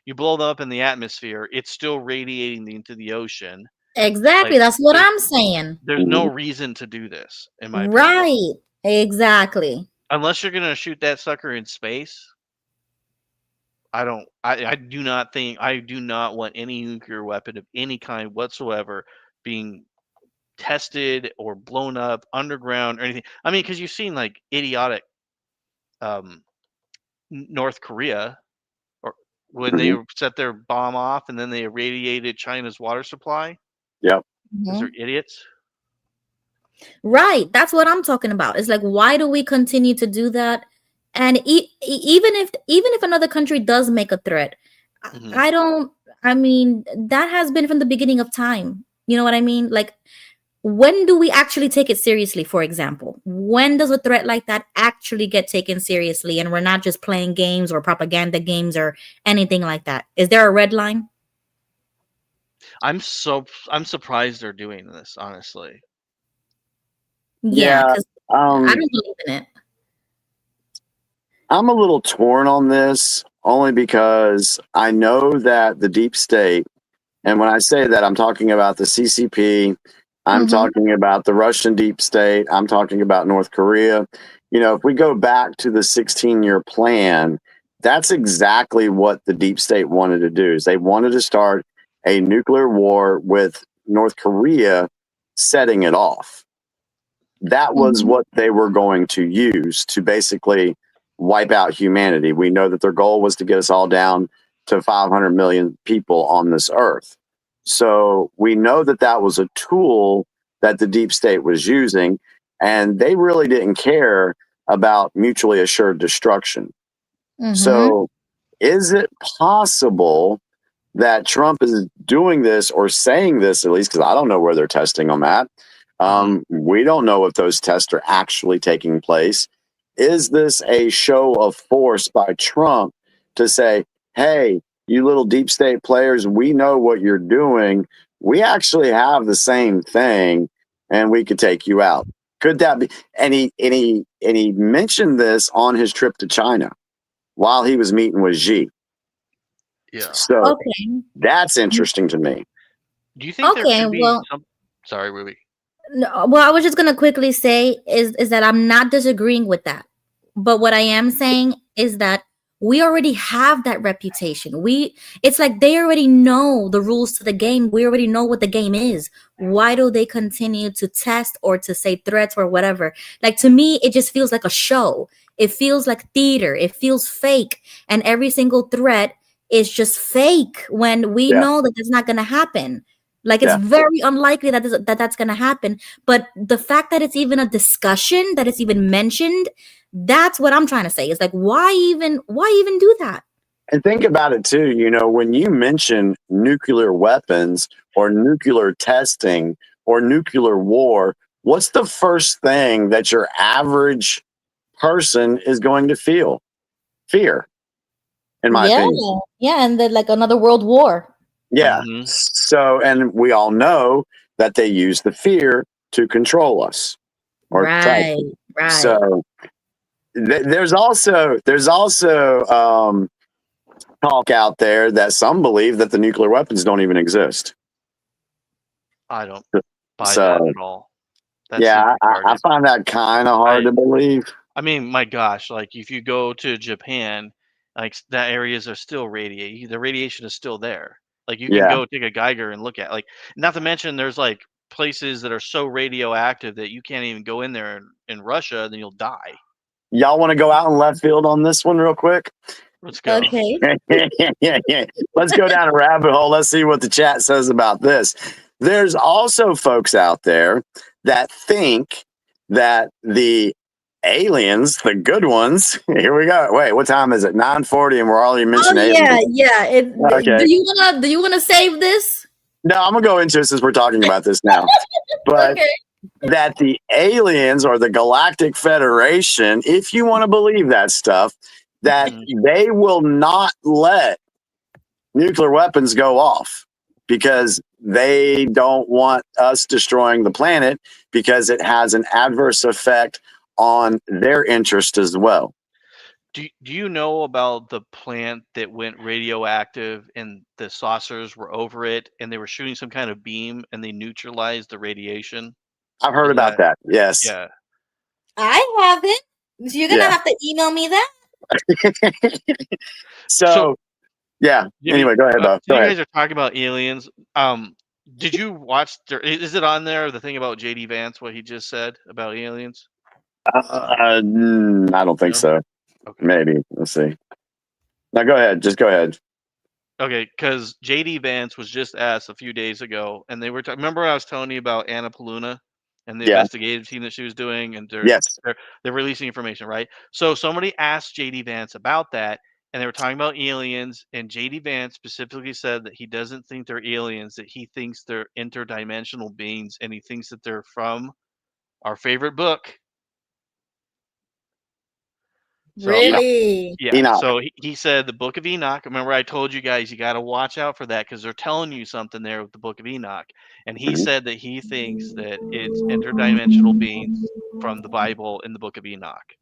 Speaker 5: you blow them up in the atmosphere, it's still radiating into the ocean.
Speaker 3: Exactly.
Speaker 5: Like
Speaker 3: That's what
Speaker 5: there's
Speaker 3: I'm saying.
Speaker 5: there's no reason to do this, in my opinion.
Speaker 3: Right. Exactly.
Speaker 5: Unless you're gonna shoot that sucker in space, I do not think I do not want any nuclear weapon of any kind whatsoever being tested or blown up underground or anything. I mean, because you've seen like idiotic um, North Korea or when they
Speaker 4: Mhm.
Speaker 5: set their bomb off and then they irradiated China's water supply
Speaker 4: Yep.
Speaker 5: because they're
Speaker 3: Mhm.
Speaker 5: idiots.
Speaker 3: Right. That's what I'm talking about. It's like, why do we continue to do that? And even if another country does make a threat,
Speaker 5: Hmm.
Speaker 3: I don't. I mean, that has been from the beginning of time. You know what I mean? Like, when do we actually take it seriously? For example, when does a threat like that actually get taken seriously, and we're not just playing games or propaganda games or anything like that? Is there a red line?
Speaker 5: I'm surprised they're doing this, honestly.
Speaker 3: Yeah,
Speaker 4: Yeah.
Speaker 3: because I
Speaker 4: Um,
Speaker 3: don't believe in it.
Speaker 4: I'm a little torn on this only because I know that the deep state, and when I say that, I'm talking about the CCP, I'm
Speaker 3: Mm-hmm.
Speaker 4: talking about the Russian deep state, I'm talking about North Korea. You know, if we go back to the 16-year plan, that's exactly what the deep state wanted to do. Is they wanted to start a nuclear war with North Korea setting it off. That was
Speaker 3: Mm-hmm.
Speaker 4: what they were going to use to basically wipe out humanity. We know that their goal was to get us all down to 500 million people on this earth. So we know that that was a tool that the deep state was using, and they really didn't care about mutually assured destruction.
Speaker 3: Mm-hmm.
Speaker 4: So is it possible that Trump is doing this or saying this, at least because I don't know where they're testing them at?
Speaker 5: Hmm.
Speaker 4: We don't know if those tests are actually taking place. Is this a show of force by Trump to say, hey, you little deep state players, we know what you're doing. We actually have the same thing and we could take you out. Could that be? And he mentioned this on his trip to China while he was meeting with Xi.
Speaker 5: Yeah.
Speaker 4: So
Speaker 3: Okay.
Speaker 4: that's interesting to me.
Speaker 5: Do you think there
Speaker 3: Okay.
Speaker 5: could be
Speaker 3: Well,
Speaker 5: some? Sorry, Ruby.
Speaker 3: no, well, I was just gonna quickly say is that I'm not disagreeing with that, but what I am saying is that we already have that reputation. It's like they already know the rules to the game. We already know what the game is. Why do they continue to test or to say threats or whatever? Like, to me, it just feels like a show. It feels like theater. It feels fake, and every single threat is just fake when we
Speaker 4: Yeah,
Speaker 3: know that it's not gonna happen. Like, it's
Speaker 4: yeah.
Speaker 3: very unlikely that's going to happen. But the fact that it's even a discussion, that it's even mentioned, that's what I'm trying to say. Is like, why even do that?
Speaker 4: And think about it too, you know, when you mention nuclear weapons or nuclear testing or nuclear war, what's the first thing that your average person is going to feel? Fear, in my
Speaker 3: Yeah,
Speaker 4: opinion.
Speaker 3: yeah, and then like another world war.
Speaker 4: Yeah.
Speaker 5: Hmm.
Speaker 4: So, and we all know that they use the fear to control us or try
Speaker 3: Right,
Speaker 4: to.
Speaker 3: right.
Speaker 4: So there's also talk out there that some believe that the nuclear weapons don't even exist.
Speaker 5: I don't buy that
Speaker 4: So
Speaker 5: at all. That seems
Speaker 4: yeah, I
Speaker 5: retarded.
Speaker 4: find that kind of hard
Speaker 5: I
Speaker 4: to believe.
Speaker 5: I mean, my gosh, like if you go to Japan, like that areas are still radiate. The radiation is still there. Like you can
Speaker 4: Yeah,
Speaker 5: go take a Geiger and look at like not to mention there's like places that are so radioactive that you can't even go in there in Russia, then you'll die.
Speaker 4: Y'all want to go out in left field on this one real quick?
Speaker 5: Let's go.
Speaker 3: Okay.
Speaker 4: Let's go down a rabbit hole. Let's see what the chat says about this. There's also folks out there that think that the aliens, the good ones, here we go. Wait, what time is it? 9:40 and we're already mentioning aliens.
Speaker 3: yeah.
Speaker 4: Okay.
Speaker 3: Do you wanna save this?
Speaker 4: No, I'm going to go into it since we're talking about this now. But
Speaker 3: Okay.
Speaker 4: that the aliens or the Galactic Federation, if you want to believe that stuff, that they will not let nuclear weapons go off because they don't want us destroying the planet because it has an adverse effect on their interest as well.
Speaker 5: Do you know about the plant that went radioactive and the saucers were over it and they were shooting some kind of beam and they neutralized the radiation?
Speaker 4: I've heard about that. Yes.
Speaker 5: Yeah.
Speaker 3: I haven't. So you're gonna have to email me that.
Speaker 4: So yeah. Anyway, go ahead, Bob.
Speaker 5: You guys are talking about aliens. Did you watch? Is it on there? The thing about JD Vance, what he just said about aliens?
Speaker 4: I don't think so.
Speaker 5: Okay.
Speaker 4: Maybe. Let's see. Now go ahead. Just go ahead.
Speaker 5: Okay, because JD Vance was just asked a few days ago, and they were. Remember, I was telling you about Anna Paluna and the investigative team that she was doing, and they're releasing information, right? So somebody asked JD Vance about that, and they were talking about aliens, and JD Vance specifically said that he doesn't think they're aliens, that he thinks they're interdimensional beings, and he thinks that they're from our favorite book. So,
Speaker 3: really?
Speaker 5: Yeah.
Speaker 4: Enoch.
Speaker 5: So he said the Book of Enoch. Remember, I told you guys you got to watch out for that because they're telling you something there with the Book of Enoch. And he said that he thinks that it's interdimensional beings from the Bible in the Book of Enoch.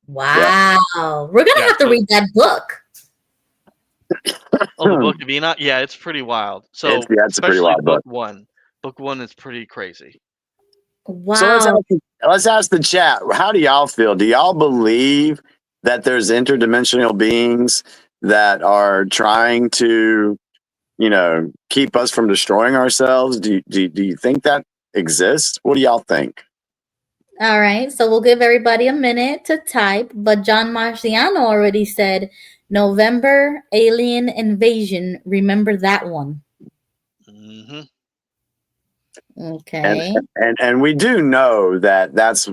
Speaker 3: Wow. We're gonna have to read that book.
Speaker 5: Oh, the Book of Enoch? Yeah, it's pretty wild. So
Speaker 4: it's a pretty wild book.
Speaker 5: Book one is pretty crazy.
Speaker 3: Wow.
Speaker 4: So let's ask the chat. How do y'all feel? Do y'all believe that there's interdimensional beings that are trying to, keep us from destroying ourselves? Do you think that exists? What do y'all think?
Speaker 3: All right. So we'll give everybody a minute to type. But John Marciano already said November alien invasion. Remember that one.
Speaker 5: Mm-hmm.
Speaker 3: Okay.
Speaker 4: And we do know that's,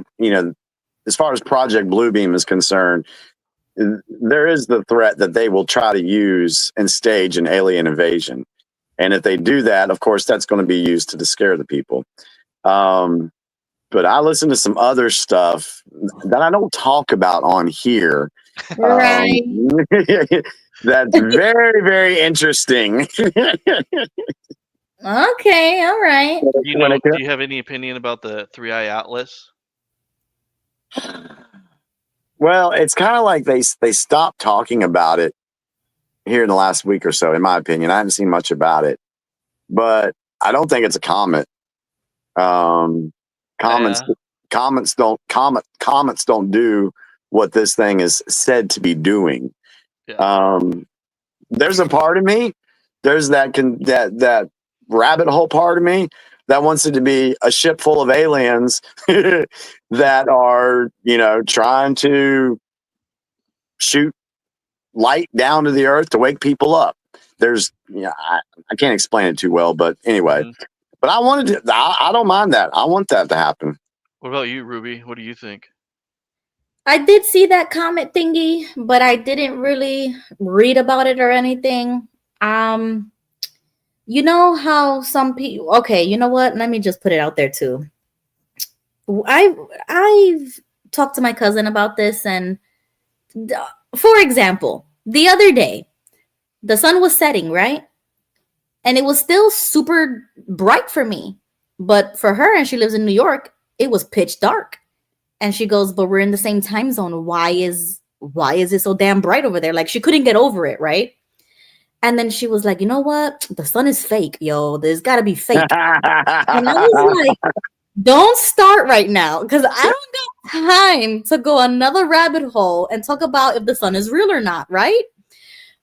Speaker 4: as far as Project Bluebeam is concerned, there is the threat that they will try to use and stage an alien invasion. And if they do that, of course, that's going to be used to scare the people. But I listen to some other stuff that I don't talk about on here.
Speaker 3: Right.
Speaker 4: That's very, very interesting.
Speaker 3: Okay, all right.
Speaker 5: Do you have any opinion about the Three-Eye Atlas?
Speaker 4: Well, it's kind of like they stopped talking about it here in the last week or so, in my opinion. I haven't seen much about it, but I don't think it's a comet. Comets don't do what this thing is said to be doing.
Speaker 5: Yeah.
Speaker 4: There's a part of me, there's that rabbit hole part of me that wants it to be a ship full of aliens that are, trying to shoot light down to the earth to wake people up. There's, I can't explain it too well, but anyway. Mm-hmm. But I don't mind that. I want that to happen.
Speaker 5: What about you, Ruby? What do you think?
Speaker 3: I did see that comet thingy, but I didn't really read about it or anything. You know how some people, okay, you know what? Let me just put it out there too. I've talked to my cousin about this, and for example, the other day, the sun was setting, right? And it was still super bright for me. But for her, and she lives in New York, it was pitch dark. And she goes, but we're in the same time zone. Why is it so damn bright over there? Like, she couldn't get over it, right? And then she was like, you know what? The sun is fake, yo. There's got to be fake. And I was like, don't start right now, because I don't got time to go another rabbit hole and talk about if the sun is real or not, right?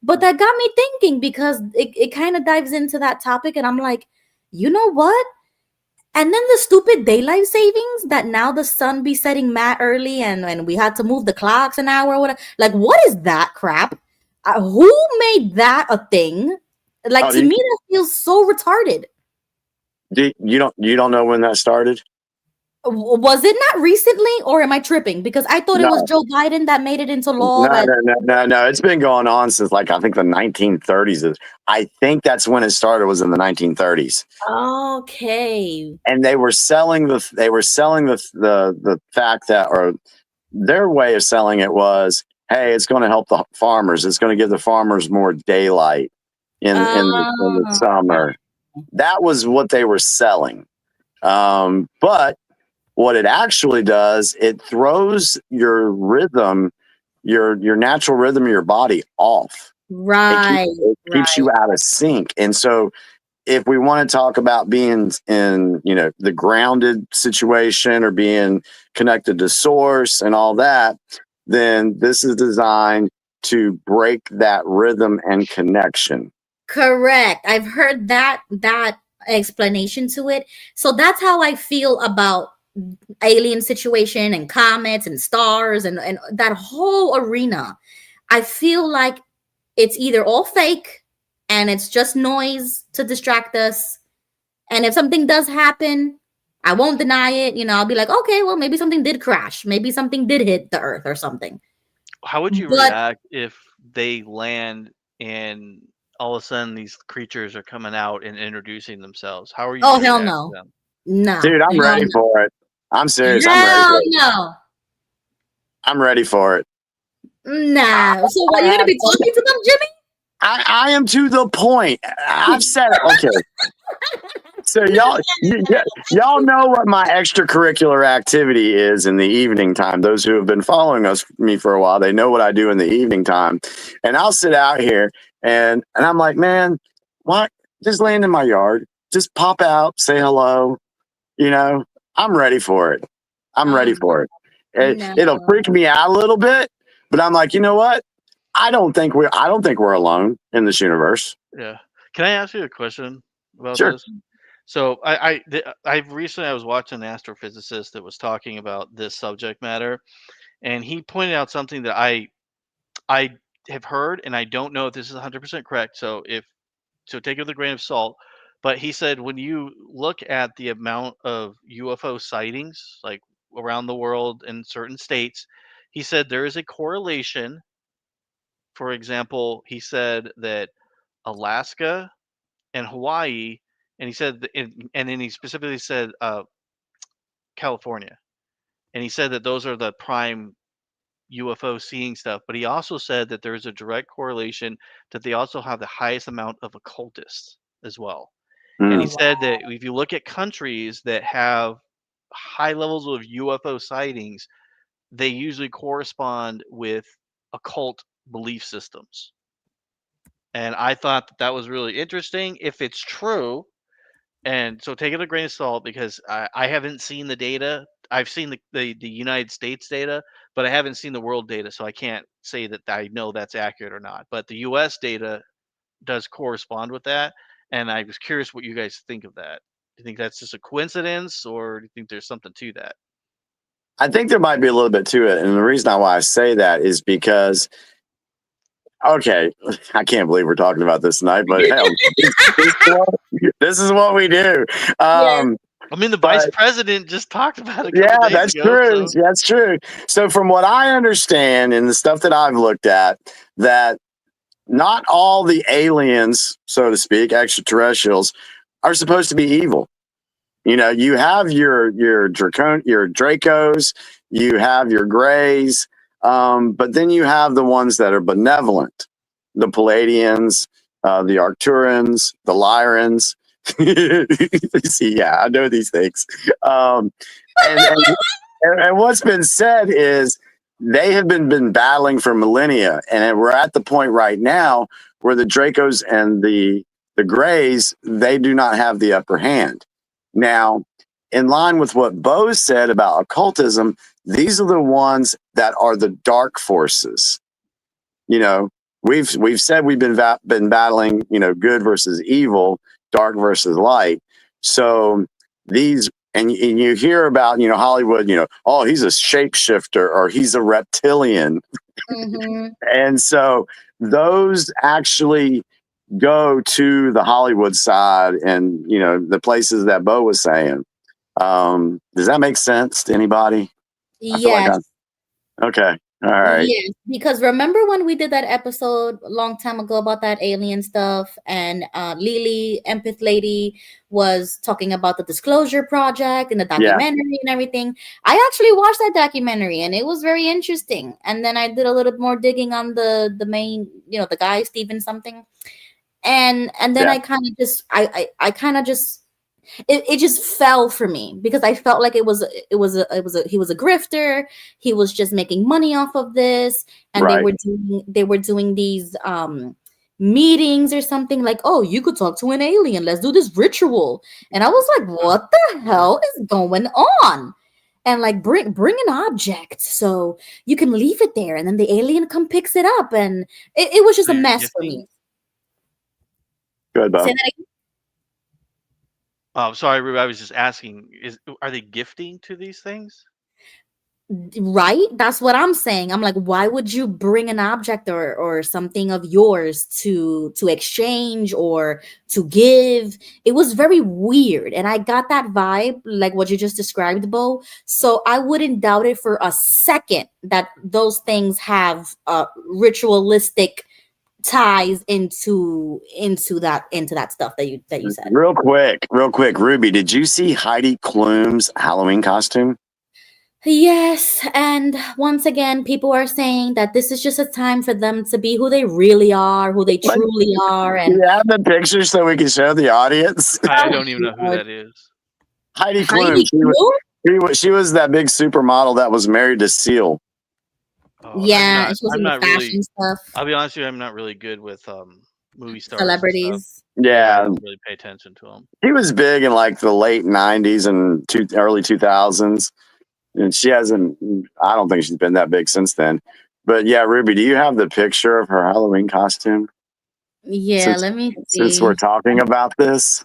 Speaker 3: But that got me thinking, because it kind of dives into that topic. And I'm like, you know what? And then the stupid daylight savings that now the sun be setting mad early and we had to move the clocks an hour or whatever. Like, what is that crap? Who made that a thing? Like,
Speaker 4: Oh,
Speaker 3: to me, that feels so retarded.
Speaker 4: you don't know when that started?
Speaker 3: Was it not recently, or am I tripping? Because I thought it was Joe Biden that made it into law.
Speaker 4: No. It's been going on since like I think the 1930s. I think that's when it started. Was in the 1930s.
Speaker 3: Okay.
Speaker 4: And they were selling the fact that, or their way of selling it was, hey, it's going to help the farmers. It's going to give the farmers more daylight in the summer. That was what they were selling. But what it actually does, it throws your rhythm, your natural rhythm of your body off.
Speaker 3: Right.
Speaker 4: It keeps you out of sync. And so if we want to talk about being in, the grounded situation or being connected to source and all that, then this is designed to break that rhythm and connection.
Speaker 3: Correct. I've heard that explanation to it. So that's how I feel about alien situation and comets and stars and that whole arena. I feel like it's either all fake and it's just noise to distract us. And if something does happen, I won't deny it. I'll be like, okay, well, maybe something did crash. Maybe something did hit the earth or something.
Speaker 5: How would you react if they land and all of a sudden these creatures are coming out and introducing themselves? How are you?
Speaker 3: Oh, hell no. No.
Speaker 4: Dude, I'm ready for it. I'm serious. I'm ready for it.
Speaker 3: No.
Speaker 4: I'm ready for it.
Speaker 3: Nah. So what, you're going to be talking to them, Jimmy?
Speaker 4: I am to the point. I've said it. Okay. So y'all know what my extracurricular activity is in the evening time. Those who have been following me for a while, they know what I do in the evening time. And I'll sit out here and I'm like, man, why? Just land in my yard. Just pop out, say hello. I'm ready for it. I'm ready for it. It'll freak me out a little bit, but I'm like, you know what? I don't think we're alone in this universe.
Speaker 5: Yeah. Can I ask you a question about
Speaker 4: Sure.
Speaker 5: this? So I recently was watching an astrophysicist that was talking about this subject matter, and he pointed out something that I have heard, and I don't know if this is 100% correct. So take it with a grain of salt. But he said when you look at the amount of UFO sightings, like around the world in certain states, he said there is a correlation. For example, he said that Alaska and Hawaii, and he said, and then he specifically said California, and he said that those are the prime UFO seeing stuff. But he also said that there is a direct correlation that they also have the highest amount of occultists as well. And he said that if you look at countries that have high levels of UFO sightings, they usually correspond with occult belief systems. And I thought that was really interesting if it's true. And so take it with a grain of salt because I haven't seen the data. I've seen the United States data, but I haven't seen the world data. So I can't say that I know that's accurate or not. But the US data does correspond with that. And I was curious what you guys think of that. Do you think that's just a coincidence or do you think there's something to that?
Speaker 4: I think there might be a little bit to it. And the reason why I say that is because, okay, I can't believe we're talking about this tonight, but hell, this is what we do.
Speaker 5: I mean, the vice president just talked about it.
Speaker 4: That's true. So. That's true. So from what I understand and the stuff that I've looked at, that not all the aliens, so to speak, extraterrestrials, are supposed to be evil. You have your Dracos, you have your Greys, but then you have the ones that are benevolent, the Palladians, the Arcturans, the Lyrans. See, yeah, I know these things. And what's been said is they have been battling for millennia, and we're at the point right now where the Dracos and the Greys, they do not have the upper hand. Now, in line with what Bo said about occultism, these are the ones that are the dark forces. We've said we've been battling, good versus evil, dark versus light. So these, and you hear about, Hollywood, oh, he's a shapeshifter or he's a reptilian.
Speaker 3: Mhm.
Speaker 4: And so those actually go to the Hollywood side and, the places that Bo was saying. Does that make sense to anybody? I feel like
Speaker 3: Yes.
Speaker 4: okay. All right.
Speaker 3: Yes, because remember when we did that episode a long time ago about that alien stuff, and Lily, Empath Lady, was talking about the Disclosure Project and the
Speaker 4: Yeah.
Speaker 3: documentary and everything. I actually watched that documentary and it was very interesting. And then I did a little more digging on the main, the guy Steven something, and then
Speaker 4: Yeah.
Speaker 3: I kind of just I kind of just it just fell for me because I felt like he was a grifter. He was just making money off of this, and
Speaker 4: Right.
Speaker 3: they were doing these meetings or something like, oh, you could talk to an alien. Let's do this ritual. And I was like, what the hell is going on? And like bring an object so you can leave it there, and then the alien come picks it up, and it was just a mess for me.
Speaker 4: Good, Bo.
Speaker 3: Say that again?
Speaker 5: Oh, sorry, Ruby. I was just asking: are they gifting to these things?
Speaker 3: Right? That's what I'm saying. I'm like, why would you bring an object or something of yours to exchange or to give? It was very weird, and I got that vibe, like what you just described, Bo. So I wouldn't doubt it for a second that those things have ritualistic ties into that stuff that you said.
Speaker 4: Real quick, Ruby, did you see Heidi Klum's Halloween costume?
Speaker 3: Yes, and once again, people are saying that this is just a time for them to be who they really are, who they truly are.
Speaker 4: Do
Speaker 3: And
Speaker 4: you have the picture so we can show the audience?
Speaker 5: I don't even know who that is.
Speaker 4: Heidi Klum.
Speaker 3: Heidi Klum?
Speaker 4: She was that big supermodel that was married to Seal.
Speaker 5: Oh,
Speaker 3: Yeah, she was
Speaker 5: I'm
Speaker 3: in the
Speaker 5: not
Speaker 3: fashion
Speaker 5: really.
Speaker 3: stuff,
Speaker 5: I'll be honest with you. I'm not really good with movie stars. and stuff.
Speaker 3: celebrities.
Speaker 5: I
Speaker 4: Yeah,
Speaker 5: don't really pay attention to them.
Speaker 4: he was big in like the late 90s and early 2000s. And she hasn't, I don't think she's been that big since then. But yeah, Ruby, do you have the picture of her Halloween costume?
Speaker 3: Yeah, let me
Speaker 4: Since
Speaker 3: see.
Speaker 4: we're talking about this.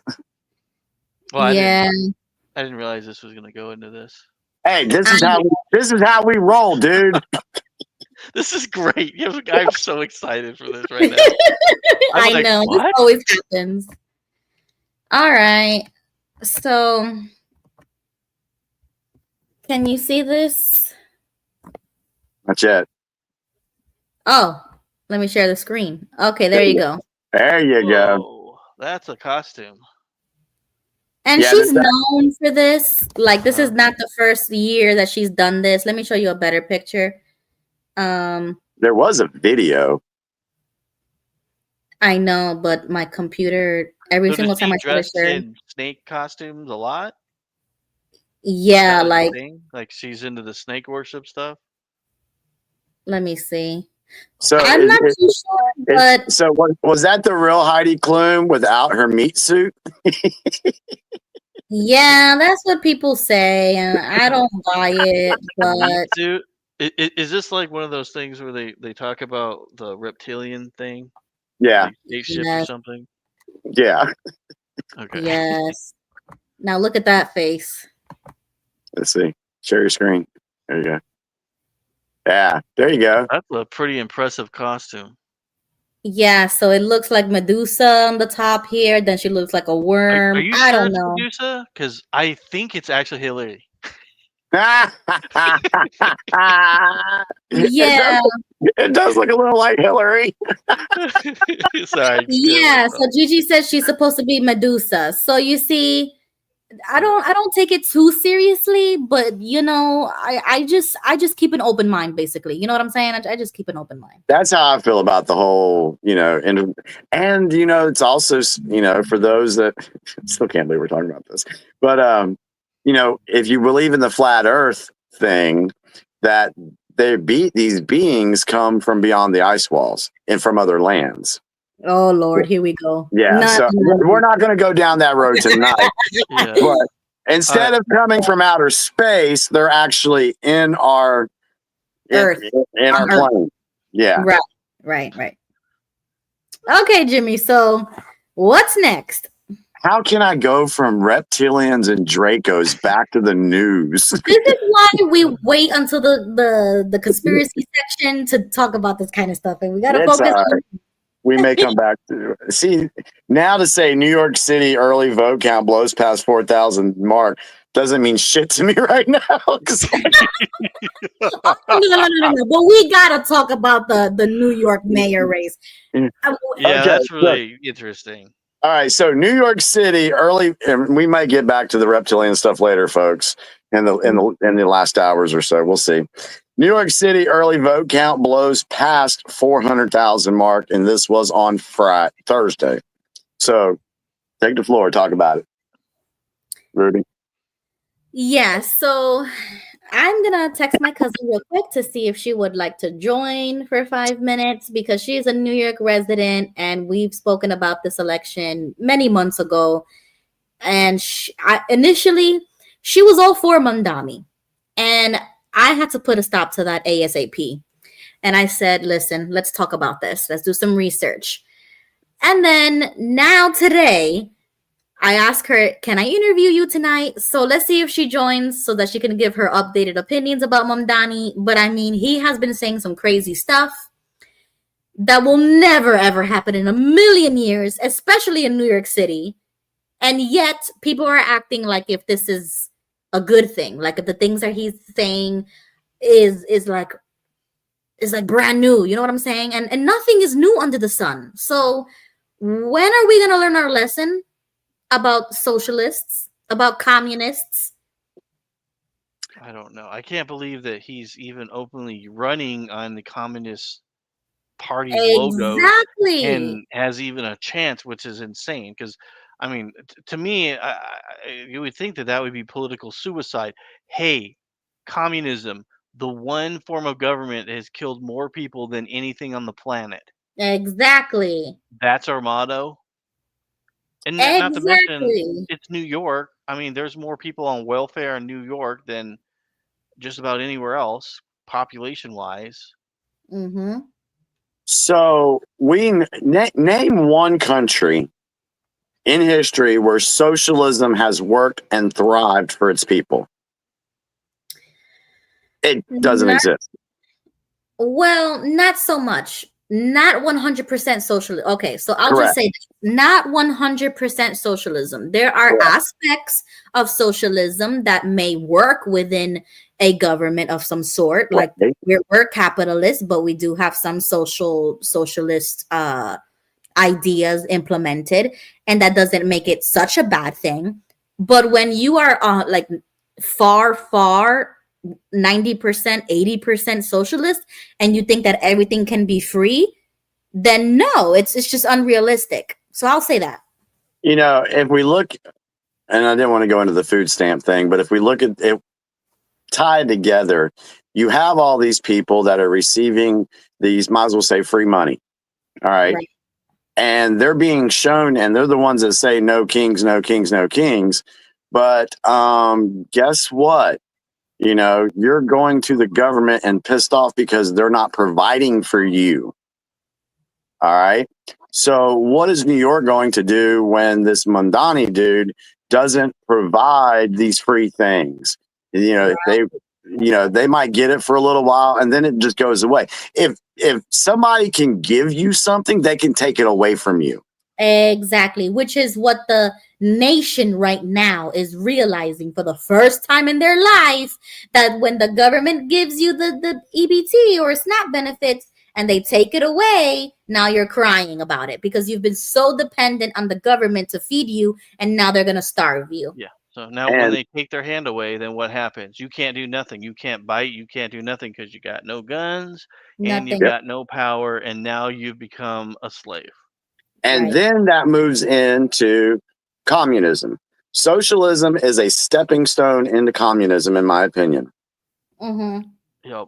Speaker 5: Well,
Speaker 3: Yeah,
Speaker 5: I didn't realize this was going to go into this.
Speaker 4: Hey, this is how we roll, dude.
Speaker 5: This is great. I'm so excited for this right now.
Speaker 3: I
Speaker 5: like,
Speaker 3: know. This
Speaker 5: what?
Speaker 3: always happens. All right. So, can you see this?
Speaker 4: Not yet.
Speaker 3: Oh, let me share the screen. Okay, there you go.
Speaker 4: There you go.
Speaker 5: Whoa, that's a costume.
Speaker 3: And
Speaker 4: Yeah,
Speaker 3: she's known for this. Like, this is not the first year that she's done this. Let me show you a better picture.
Speaker 4: There was a video.
Speaker 3: I know, but my computer, every single time I try to
Speaker 5: dress
Speaker 3: share.
Speaker 5: in snake costumes a lot.
Speaker 3: Yeah,
Speaker 5: Is that
Speaker 3: like,
Speaker 5: a thing? Like she's into the snake worship stuff.
Speaker 3: let me see.
Speaker 4: So
Speaker 3: I'm not too sure, but
Speaker 4: so was that the real Heidi Klum without her meat suit?
Speaker 3: yeah, that's what people say, and I don't buy it. But
Speaker 5: Dude, is this like one of those things where they talk about the reptilian thing?
Speaker 4: Yeah.
Speaker 5: Like spaceship or something?
Speaker 4: Yeah.
Speaker 5: Okay.
Speaker 3: Yes. Now look at that face.
Speaker 4: Let's see. Share your screen. There you go. Yeah, there you go.
Speaker 5: That's a pretty impressive costume.
Speaker 3: Yeah, so it looks like Medusa on the top here. Then she looks like a worm.
Speaker 5: Are you
Speaker 3: I
Speaker 5: sure
Speaker 3: don't
Speaker 5: it's
Speaker 3: know.
Speaker 5: Medusa? Because I think it's actually Hillary.
Speaker 3: Yeah.
Speaker 4: It does look a little like Hillary.
Speaker 5: Sorry.
Speaker 3: Yeah, so Gigi says she's supposed to be Medusa. So you see, I don't take it too seriously, but I just keep an open mind, basically. You know what I'm saying? I just keep an open mind.
Speaker 4: That's how I feel about the whole, and it's also, for those that still can't believe we're talking about this, but if you believe in the flat Earth thing, that these beings come from beyond the ice walls and from other lands.
Speaker 3: Oh Lord, here we go.
Speaker 4: Yeah, so we're not going to go down that road tonight.
Speaker 5: Yeah.
Speaker 4: But instead of coming from outer space, they're actually in our
Speaker 3: Earth,
Speaker 4: in our plane. Yeah.
Speaker 3: Right. Okay, Jimmy. So what's next?
Speaker 4: How can I go from reptilians and Dracos back to the news?
Speaker 3: This is why we wait until the conspiracy section to talk about this kind of stuff, and we gotta
Speaker 4: It's
Speaker 3: focus.
Speaker 4: all right. We may come back to see now to say New York City early vote count blows past 4,000 mark doesn't mean shit to me right now.
Speaker 3: No. But we gotta talk about the New York mayor race.
Speaker 5: Yeah,
Speaker 4: Okay,
Speaker 5: that's really interesting.
Speaker 4: All right, so New York City early, and we might get back to the reptilian stuff later, folks, in the last hours or so. We'll see. New York City early vote count blows past 400,000 mark, and this was on Thursday. So, take the floor, talk about it, Rudy.
Speaker 3: Yeah, so I'm gonna text my cousin real quick to see if she would like to join for 5 minutes because she's a New York resident and we've spoken about this election many months ago. And initially, she was all for Mamdani, and I had to put a stop to that ASAP. And I said, listen, let's talk about this. Let's do some research. And then now today, I asked her, can I interview you tonight? So let's see if she joins so that she can give her updated opinions about Mamdani. But I mean, he has been saying some crazy stuff that will never, ever happen in a million years, especially in New York City. And yet people are acting like if this is a good thing, like if the things that he's saying is like brand new, you know what I'm saying? And nothing is new under the sun. So when are we gonna learn our lesson about socialists, about communists?
Speaker 5: I don't know. I can't believe that he's even openly running on the Communist Party logo and has even a chance, which is insane. Because I mean, to me, you would think that would be political suicide. Hey, communism, the one form of government that has killed more people than anything on the planet.
Speaker 3: Exactly.
Speaker 5: That's our motto. And not to mention, it's New York. I mean, there's more people on welfare in New York than just about anywhere else, population-wise.
Speaker 3: Mm-hmm.
Speaker 4: So we name one country in history where socialism has worked and thrived for its people. It doesn't exist.
Speaker 3: Well, not so much. Not 100% socialism. Okay, so I'll
Speaker 4: Correct.
Speaker 3: just say this. Not 100% socialism. There are aspects of socialism that may work within a government of some sort. Like we're capitalists, but we do have some socialist ideas implemented, and that doesn't make it such a bad thing. But when you are like far 90%, 80% socialist, and you think that everything can be free, then no, it's just unrealistic. So I'll say that.
Speaker 4: You know, if we look, and I didn't want to go into the food stamp thing, but if we look at it tied together, you have all these people that are receiving these, might as well say, free money. All right. And they're being shown, and they're the ones that say no kings, no kings, no kings. But guess what? You know, you're going to the government and pissed off because they're not providing for you. All right. So what is New York going to do when this Mamdani dude doesn't provide these free things? You know, they might get it for a little while and then it just goes away. If somebody can give you something, they can take it away from you.
Speaker 3: Exactly, which is what the nation right now is realizing for the first time in their life, that when the government gives you the EBT or SNAP benefits and they take it away, now you're crying about it because you've been so dependent on the government to feed you, and now they're going to starve you.
Speaker 5: Yeah. So now when they take their hand away, then what happens? You can't do nothing. You can't bite. You can't do nothing because you got no guns and you got no power, and now you've become a slave.
Speaker 4: And then that moves into communism. Socialism is a stepping stone into communism, in my opinion.
Speaker 3: Mm-hmm.
Speaker 5: Yep.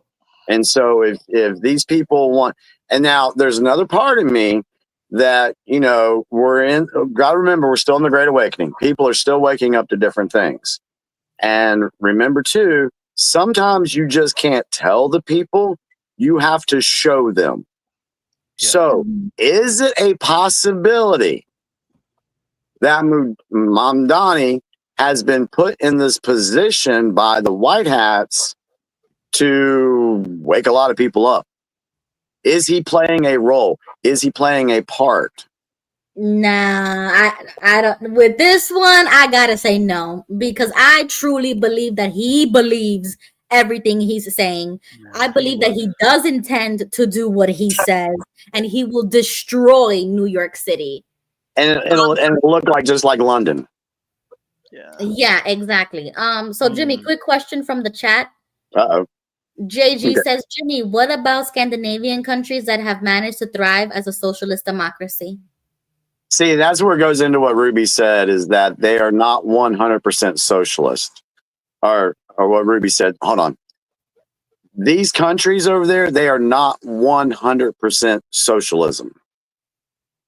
Speaker 4: And so if these people want, and now there's another part of me that, you know, gotta remember, we're still in the Great Awakening. People are still waking up to different things. And remember too, sometimes you just can't tell the people, you have to show them. Yeah. So is it a possibility that Mamdani has been put in this position by the white hats to wake a lot of people up. Is he playing a role? Is he playing a part?
Speaker 3: Nah, I don't. With this one, I gotta say no, because I truly believe that he believes everything he's saying. I believe that he does intend to do what he says, and he will destroy New York City.
Speaker 4: And it'll look like just like London.
Speaker 3: Yeah, exactly. So Jimmy, quick question from the chat.
Speaker 4: Uh-oh.
Speaker 3: JG says, Jimmy, what about Scandinavian countries that have managed to thrive as a socialist democracy?
Speaker 4: See, that's where it goes into what Ruby said, is that they are not 100% socialist. Or what Ruby said, hold on. These countries over there, they are not 100% socialism.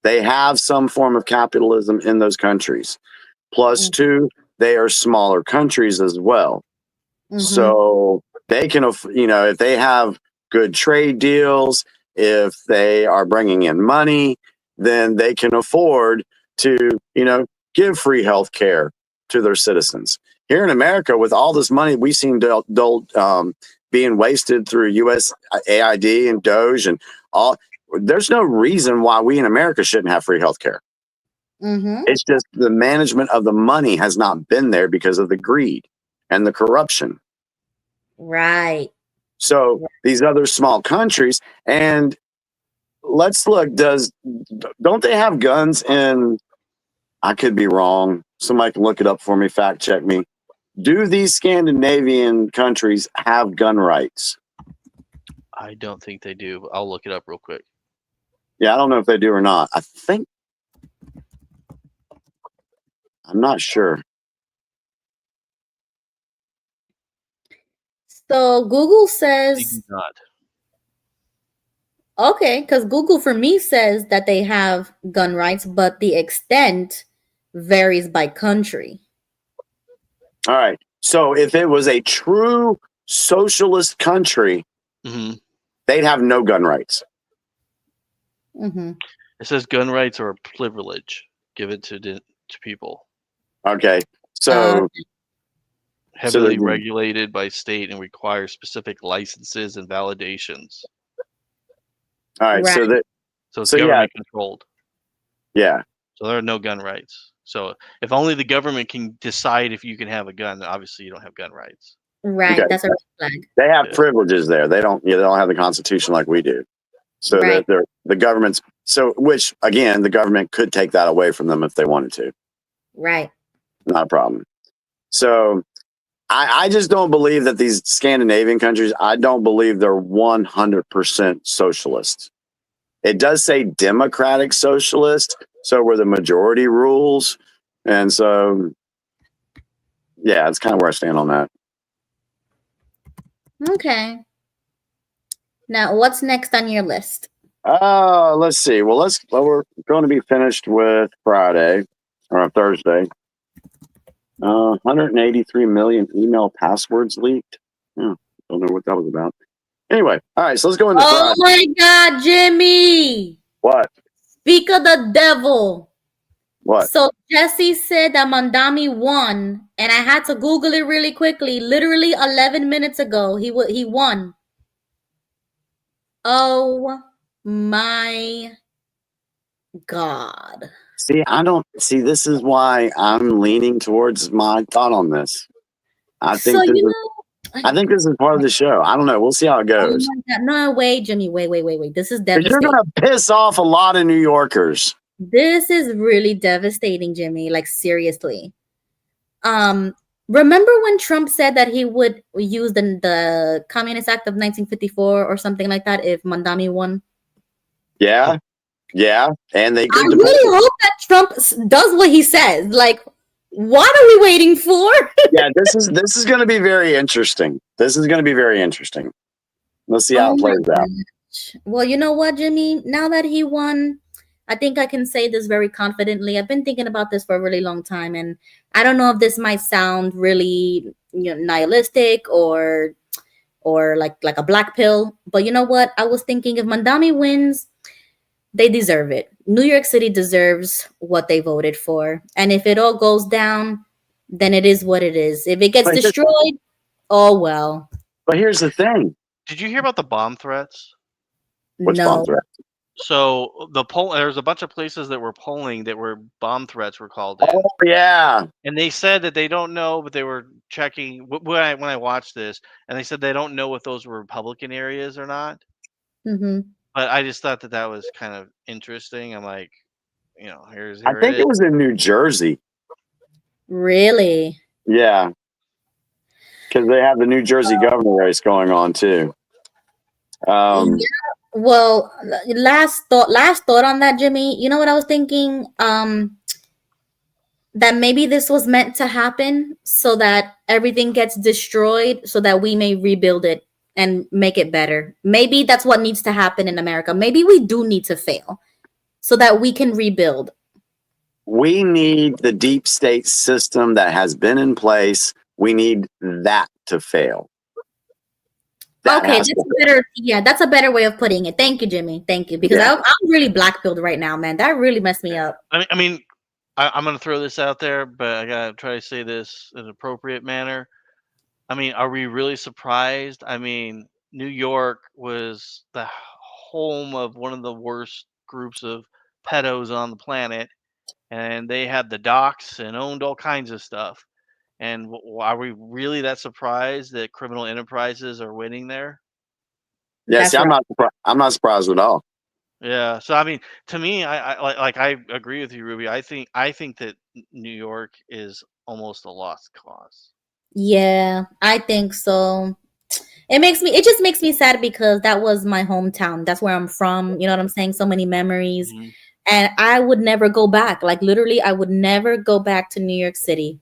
Speaker 4: They have some form of capitalism in those countries. Plus two, they are smaller countries as well. So they can, if they have good trade deals, if they are bringing in money, then they can afford to, give free health care to their citizens. Here in America, with all this money we seem being wasted through USAID and Doge and all, there's no reason why we in America shouldn't have free health care. It's just the management of the money has not been there because of the greed and the corruption.
Speaker 3: Right.
Speaker 4: So these other small countries, and let's look, don't they have guns in, I could be wrong, somebody can look it up for me, fact check me. Do these Scandinavian countries have gun rights?
Speaker 5: I don't think they do. I'll look it up real quick.
Speaker 4: Yeah, I don't know if they do or not. I'm not sure.
Speaker 3: So Google says,
Speaker 5: They do not.
Speaker 3: Okay, because Google for me says that they have gun rights, but the extent varies by country.
Speaker 4: All right. So if it was a true socialist country, they'd have no gun rights.
Speaker 3: Mm-hmm.
Speaker 5: It says gun rights are a privilege given to people.
Speaker 4: Okay. So
Speaker 5: heavily regulated by state and require specific licenses and validations.
Speaker 4: All right.
Speaker 3: Right.
Speaker 5: So it's government controlled.
Speaker 4: Yeah.
Speaker 5: So there are no gun rights. So if only the government can decide if you can have a gun, then obviously you don't have gun rights.
Speaker 3: Right.
Speaker 4: Okay.
Speaker 3: That's a red flag.
Speaker 4: They have privileges there. They don't have the Constitution like we do. So
Speaker 3: Right.
Speaker 4: they're the government's. So which again, the government could take that away from them if they wanted to.
Speaker 3: Right.
Speaker 4: Not a problem. So I just don't believe that these Scandinavian countries, I don't believe they're 100% socialist. It does say democratic socialist, so where the majority rules. And so, yeah, that's kind of where I stand on that.
Speaker 3: Okay. Now, what's next on your list?
Speaker 4: Let's see. Well, we're going to be finished with Friday or Thursday. 183 million email passwords leaked. Yeah, don't know what that was about. Anyway, all right, so let's go into Friday.
Speaker 3: My God, Jimmy!
Speaker 4: What?
Speaker 3: Speak of the devil.
Speaker 4: What?
Speaker 3: So Jesse said that Mandami won, and I had to Google it really quickly. Literally 11 minutes ago, he won. Oh my God.
Speaker 4: This is why I'm leaning towards my thought on this. I think this is part of the show. I don't know. We'll see how it goes.
Speaker 3: Oh my God. No, wait, Jimmy. Wait. This is devastating.
Speaker 4: You're going to piss off a lot of New Yorkers.
Speaker 3: This is really devastating, Jimmy. Like, seriously. Remember when Trump said that he would use the Communist Act of 1954 or something like that if Mandami won?
Speaker 4: Yeah. Yeah. And they did.
Speaker 3: I really hope that Trump does what he says. Like, what are we waiting for?
Speaker 4: Yeah, this is going to be very interesting. Let's see how it plays out.
Speaker 3: Well, you know what, Jimmy? Now that he won, I think I can say this very confidently. I've been thinking about this for a really long time, and I don't know if this might sound really, nihilistic or like a black pill, but you know what? I was thinking if Mandami wins, They deserve it. New York City deserves what they voted for. And if it all goes down, then it is what it is. If it gets
Speaker 4: But,
Speaker 3: destroyed, oh well.
Speaker 4: but here's the thing.
Speaker 5: Did you hear about the bomb threats?
Speaker 4: Which bomb
Speaker 3: No.
Speaker 4: threat?
Speaker 5: So there's a bunch of places that were polling that were bomb threats were called in.
Speaker 4: Oh yeah.
Speaker 5: And they said that they don't know, but they were checking when I watched this, and they said they don't know if those were Republican areas or not.
Speaker 3: Hmm.
Speaker 5: But I just thought that was kind of interesting. I'm like, here
Speaker 4: I
Speaker 5: it
Speaker 4: think
Speaker 5: is.
Speaker 4: it was in New Jersey.
Speaker 3: Really?
Speaker 4: Yeah. Because they have the New Jersey governor race going on too.
Speaker 3: Well, last thought on that, Jimmy. You know what I was thinking? That maybe this was meant to happen so that everything gets destroyed so that we may rebuild it and make it better. Maybe that's what needs to happen in America. Maybe we do need to fail so that we can rebuild.
Speaker 4: We need the deep state system that has been in place. We need that to fail.
Speaker 3: Okay, that's a better way of putting it. Thank you, Jimmy. Thank you. Because I'm really black-pilled right now, man. That really messed me up.
Speaker 5: I mean, I'm going to throw this out there, but I got to try to say this in an appropriate manner. I mean, are we really surprised? I mean, New York was the home of one of the worst groups of pedos on the planet, and they had the docks and owned all kinds of stuff. And are we really that surprised that criminal enterprises are winning there?
Speaker 4: Yeah,
Speaker 3: That's
Speaker 4: see,
Speaker 3: right.
Speaker 4: I'm not surprised at all.
Speaker 5: Yeah. So I mean, to me, I agree with you, Ruby. I think that New York is almost a lost cause.
Speaker 3: Yeah, I think so. It just makes me sad because that was my hometown. That's where I'm from. You know what I'm saying? So many memories.
Speaker 5: Mhm.
Speaker 3: And I would never go back. Like literally, I would never go back to New York City.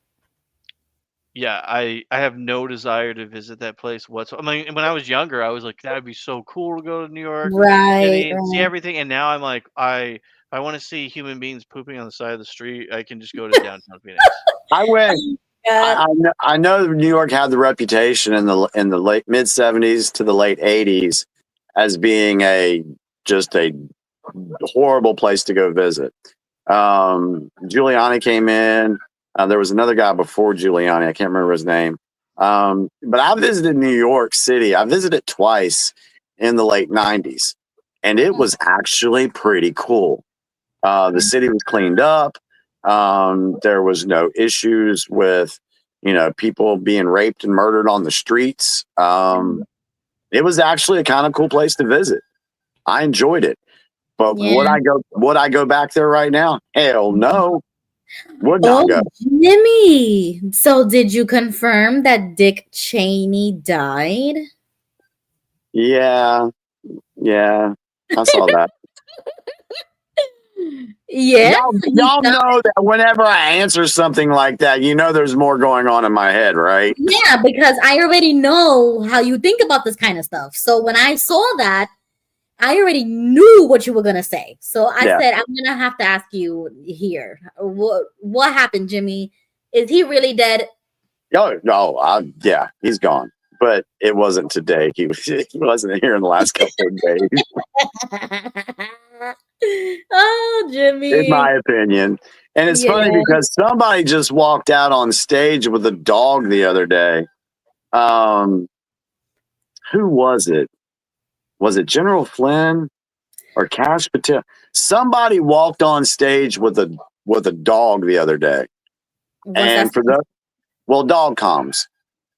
Speaker 5: Yeah, I have no desire to visit that place whatsoever. I mean, when I was younger, I was like, that would be so cool to go to New York
Speaker 3: Right,
Speaker 5: City and see
Speaker 3: right.
Speaker 5: everything. And now I'm like, if I want to see human beings pooping on the side of the street, I can just go to downtown Phoenix.
Speaker 4: I went.
Speaker 3: God.
Speaker 4: I know New York had the reputation in the late mid 70s to the late 80s as being just a horrible place to go visit. Giuliani came in. There was another guy before Giuliani. I can't remember his name. But I visited New York City. I visited twice in the late 90s, and it was actually pretty cool. The city was cleaned up. There was no issues with, people being raped and murdered on the streets. It was actually a kind of cool place to visit. I enjoyed it. But would I go back there right now? Hell no. Would not go.
Speaker 3: Jimmy. So did you confirm that Dick Cheney died?
Speaker 4: Yeah. I saw that.
Speaker 3: Yeah.
Speaker 4: Y'all know that whenever I answer something like that, there's more going on in my head, right?
Speaker 3: Yeah, because I already know how you think about this kind of stuff. So when I saw that, I already knew what you were gonna say. So I said, I'm gonna have to ask you here. What happened, Jimmy? Is he really dead?
Speaker 4: Oh no, yeah, he's gone. But it wasn't today. He wasn't here in the last couple of days.
Speaker 3: Oh, Jimmy.
Speaker 4: In my opinion. And it's funny because somebody just walked out on stage with a dog the other day. Who was it? Was it General Flynn or Cash Patel? Somebody walked on stage with a dog the other day. Dog comms.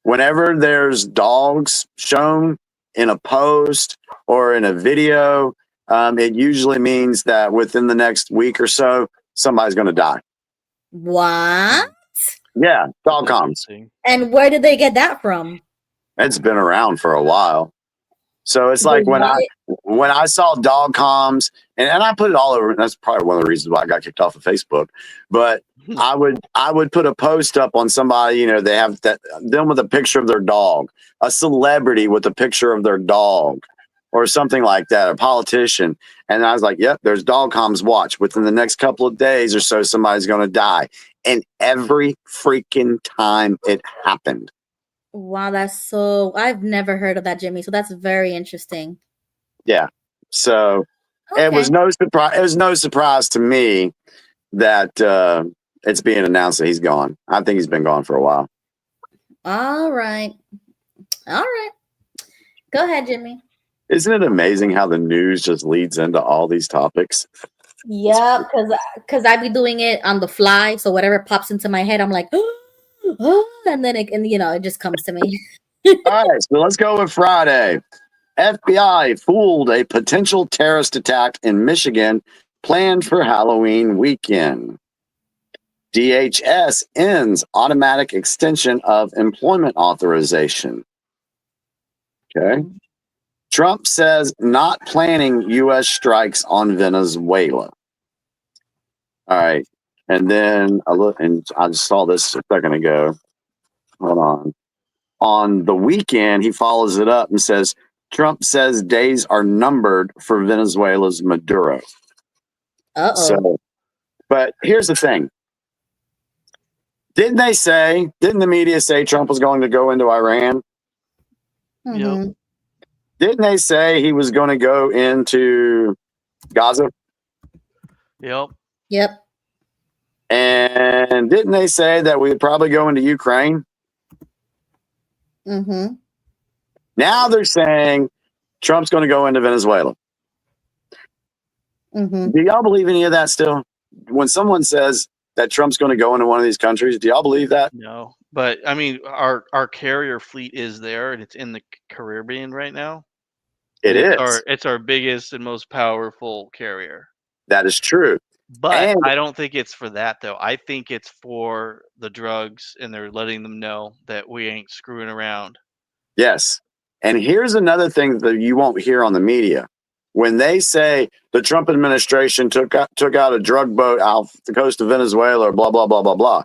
Speaker 4: Whenever there's dogs shown in a post or in a video, it usually means that within the next week or so, somebody's going to die.
Speaker 3: What?
Speaker 4: Yeah, dog comms.
Speaker 3: And where did they get that from?
Speaker 4: It's been around for a while. So it's like when I saw dog comms, and I put it all over. That's probably one of the reasons why I got kicked off of Facebook. But I would put a post up on somebody, they have them with a picture of their dog, a celebrity with a picture of their dog, or something like that, a politician. And I was like, yep, there's dog comms. Watch, within the next couple of days or so, somebody's going to die. And every freaking time it happened.
Speaker 3: Wow, I've never heard of that, Jimmy. So that's very interesting.
Speaker 4: Yeah. So It was no surprise. It was no surprise to me that it's being announced that he's gone. I think he's been gone for a while.
Speaker 3: All right. Go ahead, Jimmy.
Speaker 4: Isn't it amazing how the news just leads into all these topics?
Speaker 3: Yeah, because I be doing it on the fly, so whatever pops into my head, I'm like, and then it just comes to me.
Speaker 4: All right, so let's go with Friday. FBI fooled a potential terrorist attack in Michigan planned for Halloween weekend. DHS ends automatic extension of employment authorization. Okay. Trump says not planning U.S. strikes on Venezuela. All right. And then I just saw this a second ago. Hold on. On the weekend, he follows it up and says, Trump says days are numbered for Venezuela's Maduro.
Speaker 3: Uh-oh.
Speaker 4: So, but here's the thing. Didn't the media say Trump was going to go into Iran?
Speaker 3: Mhm.
Speaker 4: Didn't they say he was going to go into Gaza?
Speaker 5: Yep.
Speaker 4: And didn't they say that we'd probably go into Ukraine?
Speaker 3: Mm-hmm.
Speaker 4: Now they're saying Trump's going to go into Venezuela.
Speaker 3: Mm-hmm.
Speaker 4: Do y'all believe any of that still? When someone says that Trump's going to go into one of these countries, do y'all believe that?
Speaker 5: No, but I mean, our carrier fleet is there, and it's in the Caribbean right now. It's our biggest and most powerful carrier.
Speaker 4: That is true.
Speaker 5: But I don't think it's for that, though. I think it's for the drugs, and they're letting them know that we ain't screwing around.
Speaker 4: Yes. And here's another thing that you won't hear on the media. When they say the Trump administration took out a drug boat off the coast of Venezuela or blah, blah, blah, blah, blah.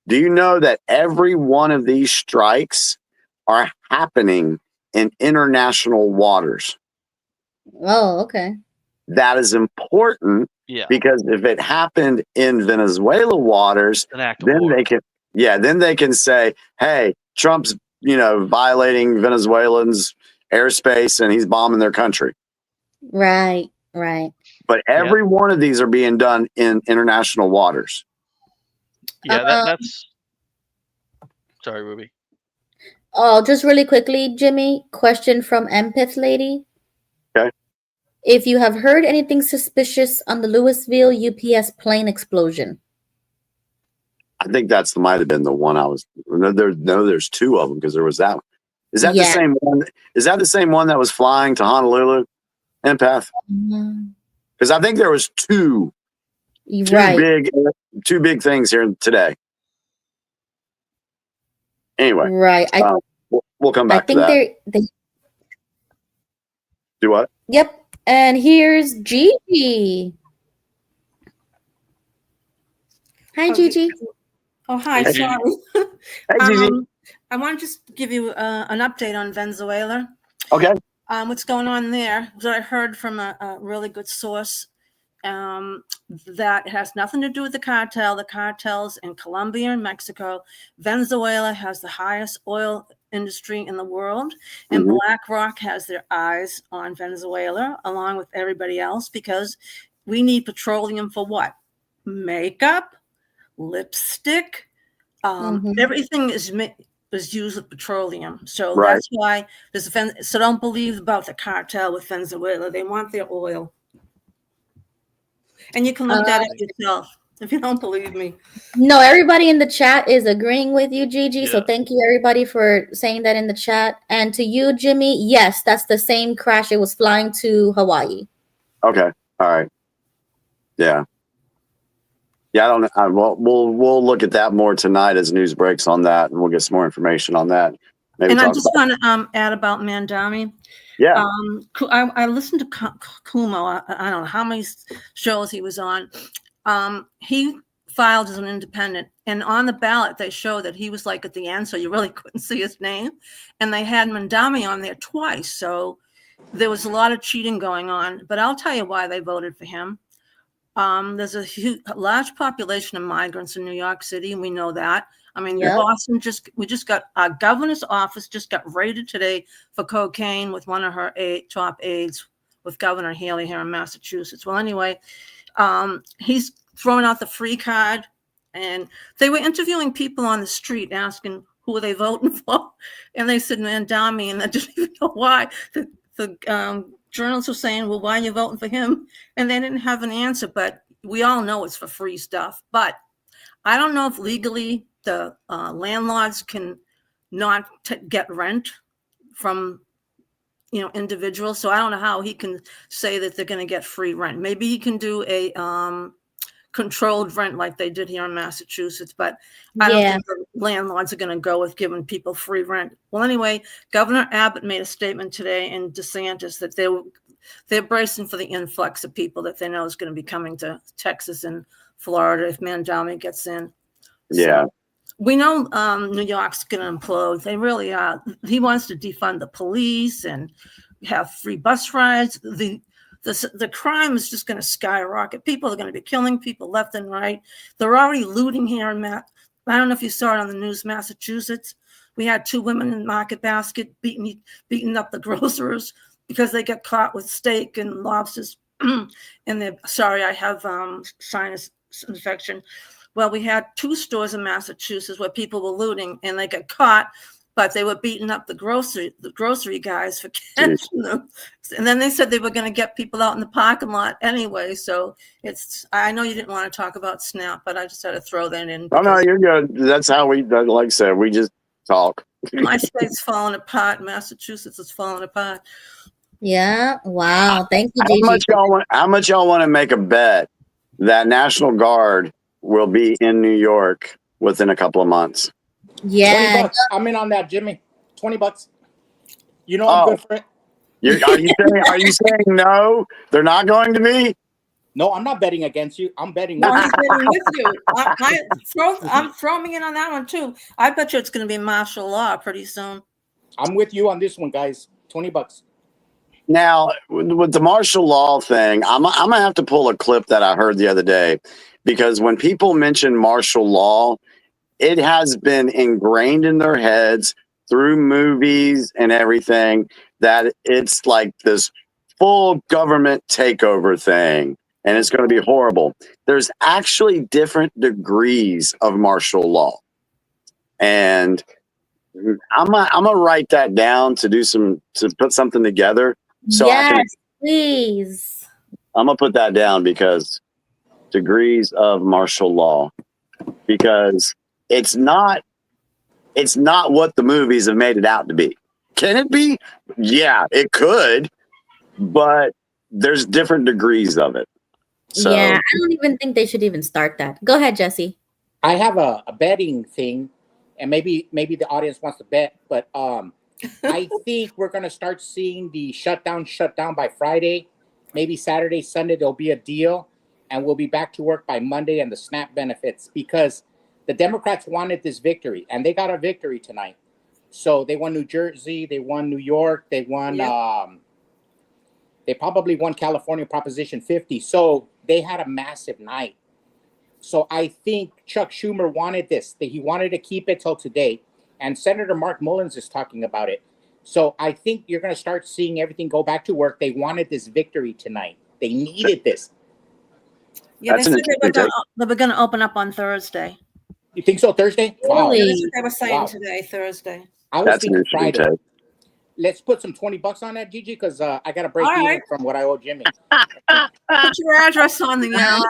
Speaker 4: Do you know that every one of these strikes are happening in international waters?
Speaker 3: Oh, okay.
Speaker 4: That is important because if it happened in Venezuela waters, then they can say, hey, Trump's, violating Venezuelans' airspace and he's bombing their country.
Speaker 3: Right.
Speaker 4: But every one of these are being done in international waters.
Speaker 5: Yeah, that's. Sorry, Ruby.
Speaker 3: Oh, just really quickly, Jimmy. Question from Empath Lady.
Speaker 4: Okay.
Speaker 3: If you have heard anything suspicious on the Louisville UPS plane explosion.
Speaker 4: I think might have been the one I was. There's two of them because there was that one. Is that the same one? Is that the same one that was flying to Honolulu? Empath? Because I think there was two big things here today. Anyway,
Speaker 3: right.
Speaker 4: We'll come back to that.
Speaker 3: They
Speaker 4: do what?
Speaker 3: Yep. And here's Gigi. Hi, Gigi.
Speaker 7: Oh, hi.
Speaker 4: Hey,
Speaker 7: Sorry.
Speaker 4: Hey, Gigi.
Speaker 7: I want to just give you an update on Venezuela.
Speaker 4: Okay.
Speaker 7: What's going on there? What I heard from a really good source that has nothing to do with the cartel. The cartels in Colombia and Mexico. Venezuela has the highest oil industry in the world, and BlackRock has their eyes on Venezuela along with everybody else because we need petroleum for what? Makeup, lipstick, everything is used with petroleum. So that's why so don't believe about the cartel with Venezuela. They want their oil. And you can look that up yourself if you don't believe me.
Speaker 3: No, everybody in the chat is agreeing with you, Gigi. So thank you, everybody, for saying that in the chat. And to you, Jimmy, yes, that's the same crash. It was flying to Hawaii.
Speaker 4: Okay. All right. Yeah. Yeah, I don't know. We'll look at that more tonight as news breaks on that, and we'll get some more information on that.
Speaker 7: And I just want to add about Mandami.
Speaker 4: Yeah.
Speaker 7: I listened to Kumo. I don't know how many shows he was on. He filed as an independent, and on the ballot they show that he was like at the end, so you really couldn't see his name. And they had Mandami on there twice, so there was a lot of cheating going on. But I'll tell you why they voted for him. There's a large population of migrants in New York City, and we know that. I mean, Boston we just got our governor's office just got raided today for cocaine with one of her top aides with Governor Haley here in Massachusetts. Well, anyway, he's throwing out the free card, and they were interviewing people on the street asking who are they voting for, and they said Mandami, and I didn't even know why. The journalists were saying, well, why are you voting for him? And they didn't have an answer, but we all know it's for free stuff. But I don't know if legally the landlords can not get rent from individuals. So I don't know how he can say that they're going to get free rent. Maybe he can do a controlled rent like they did here in Massachusetts, but I don't think the landlords are going to go with giving people free rent. Well, anyway, Governor Abbott made a statement today in DeSantis that they're bracing for the influx of people that they know is going to be coming to Texas and Florida if Mandami gets in.
Speaker 4: Yeah.
Speaker 7: So we know New York's going to implode. They really are. He wants to defund the police and have free bus rides. The crime is just going to skyrocket. People are going to be killing people left and right. They're already looting here in I don't know if you saw it on the news, Massachusetts. We had 2 women in Market Basket beating up the grocers because they get caught with steak and lobsters. And they're sorry, I have sinus infection. Well, we had 2 stores in Massachusetts where people were looting and they got caught, but they were beating up the grocery guys for catching them. And then they said they were going to get people out in the parking lot anyway. So I know you didn't want to talk about SNAP, but I just had to throw that in.
Speaker 4: Oh, no, you're good. That's how like I said, we just talk.
Speaker 7: My state's falling apart. Massachusetts is falling apart.
Speaker 3: Yeah. Wow. Thank you,
Speaker 4: How
Speaker 3: Gigi.
Speaker 4: much y'all want to make a bet that National Guard will be in New York within a couple of months?
Speaker 3: Yeah.
Speaker 8: $20. I'm in on that, Jimmy. $20. You know I'm good for it.
Speaker 4: Are you saying no? They're not going to be?
Speaker 8: No, I'm not betting against you. I'm betting
Speaker 7: No,
Speaker 8: with
Speaker 7: I'm
Speaker 8: you.
Speaker 7: betting with you. I'm throwing in on that one too. I bet you it's going to be martial law pretty soon.
Speaker 8: I'm with you on this one, guys. $20.
Speaker 4: Now, with the martial law thing, I'm going to have to pull a clip that I heard the other day, because when people mention martial law, it has been ingrained in their heads through movies and everything that it's like this full government takeover thing, and it's going to be horrible. There's actually different degrees of martial law, and I'm gonna write that down to put something together. So
Speaker 3: Please.
Speaker 4: I'm gonna put that down, because degrees of martial law, because it's not what the movies have made it out to be. Can it be? Yeah, it could, but there's different degrees of it. So,
Speaker 3: yeah, I don't even think they should even start that. Go ahead, Jesse.
Speaker 8: I have a betting thing, and maybe the audience wants to bet, but I think we're going to start seeing the shutdown by Friday. Maybe Saturday, Sunday, there'll be a deal, and we'll be back to work by Monday and the SNAP benefits, because the Democrats wanted this victory, and they got a victory tonight. So they won New Jersey, they won New York, they won, they probably won California Proposition 50. So they had a massive night. So I think Chuck Schumer wanted this, that he wanted to keep it till today. And Senator Mark Mullins is talking about it. So I think you're going to start seeing everything go back to work. They wanted this victory tonight. They needed this.
Speaker 7: Yeah, they said they were going to open up on Thursday.
Speaker 8: You think so? Thursday? Wow.
Speaker 3: Really?
Speaker 7: That's what they were saying today, Thursday.
Speaker 8: I was thinking Friday. Let's put some $20 on that, Gigi, because I got to break even from what I owe Jimmy.
Speaker 7: Put your address on the
Speaker 3: Wow.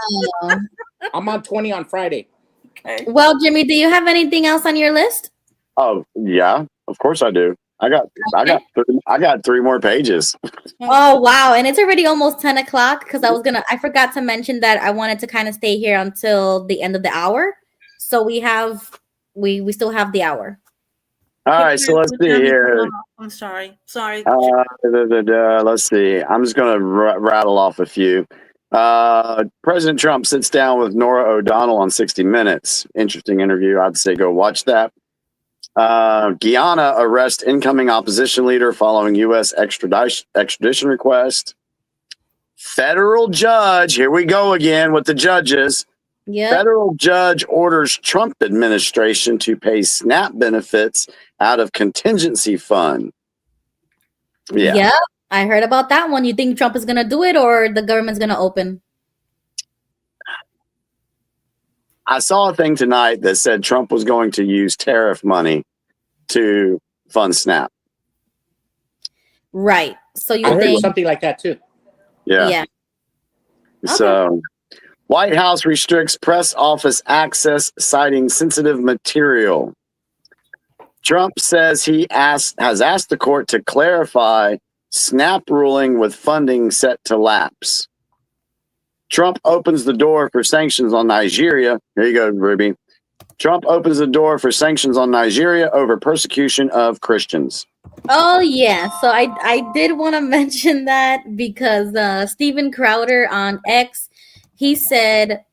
Speaker 8: I'm on 20 on Friday.
Speaker 7: Okay.
Speaker 3: Well, Jimmy, do you have anything else on your list?
Speaker 4: Oh yeah, of course I do. I got 3 more pages.
Speaker 3: Oh wow, and it's already almost 10 o'clock, because I forgot to mention that I wanted to kind of stay here until the end of the hour. So we still have the hour.
Speaker 4: All right, so let's see here.
Speaker 7: I'm sorry.
Speaker 4: Let's see. I'm just going to rattle off a few. President Trump sits down with Norah O'Donnell on 60 Minutes. Interesting interview. I'd say go watch that. Guyana arrests incoming opposition leader following U.S. extradition request. Federal judge, here we go again with the judges.
Speaker 3: Yeah.
Speaker 4: Federal judge orders Trump administration to pay SNAP benefits out of contingency fund. Yeah.
Speaker 3: Yep. I heard about that one. You think Trump is gonna do it, or the government's gonna open?
Speaker 4: I saw a thing tonight that said Trump was going to use tariff money to fund SNAP.
Speaker 3: Right. So you
Speaker 8: I heard
Speaker 3: think?
Speaker 8: something like that too.
Speaker 4: Yeah.
Speaker 3: Yeah.
Speaker 4: So, White House restricts press office access, citing sensitive material. Trump says he has asked the court to clarify SNAP ruling with funding set to lapse. Trump opens the door for sanctions on Nigeria. Here you go, Ruby. Trump opens the door for sanctions on Nigeria over persecution of Christians.
Speaker 3: Oh yeah. So I did want to mention that because Steven Crowder on X, he said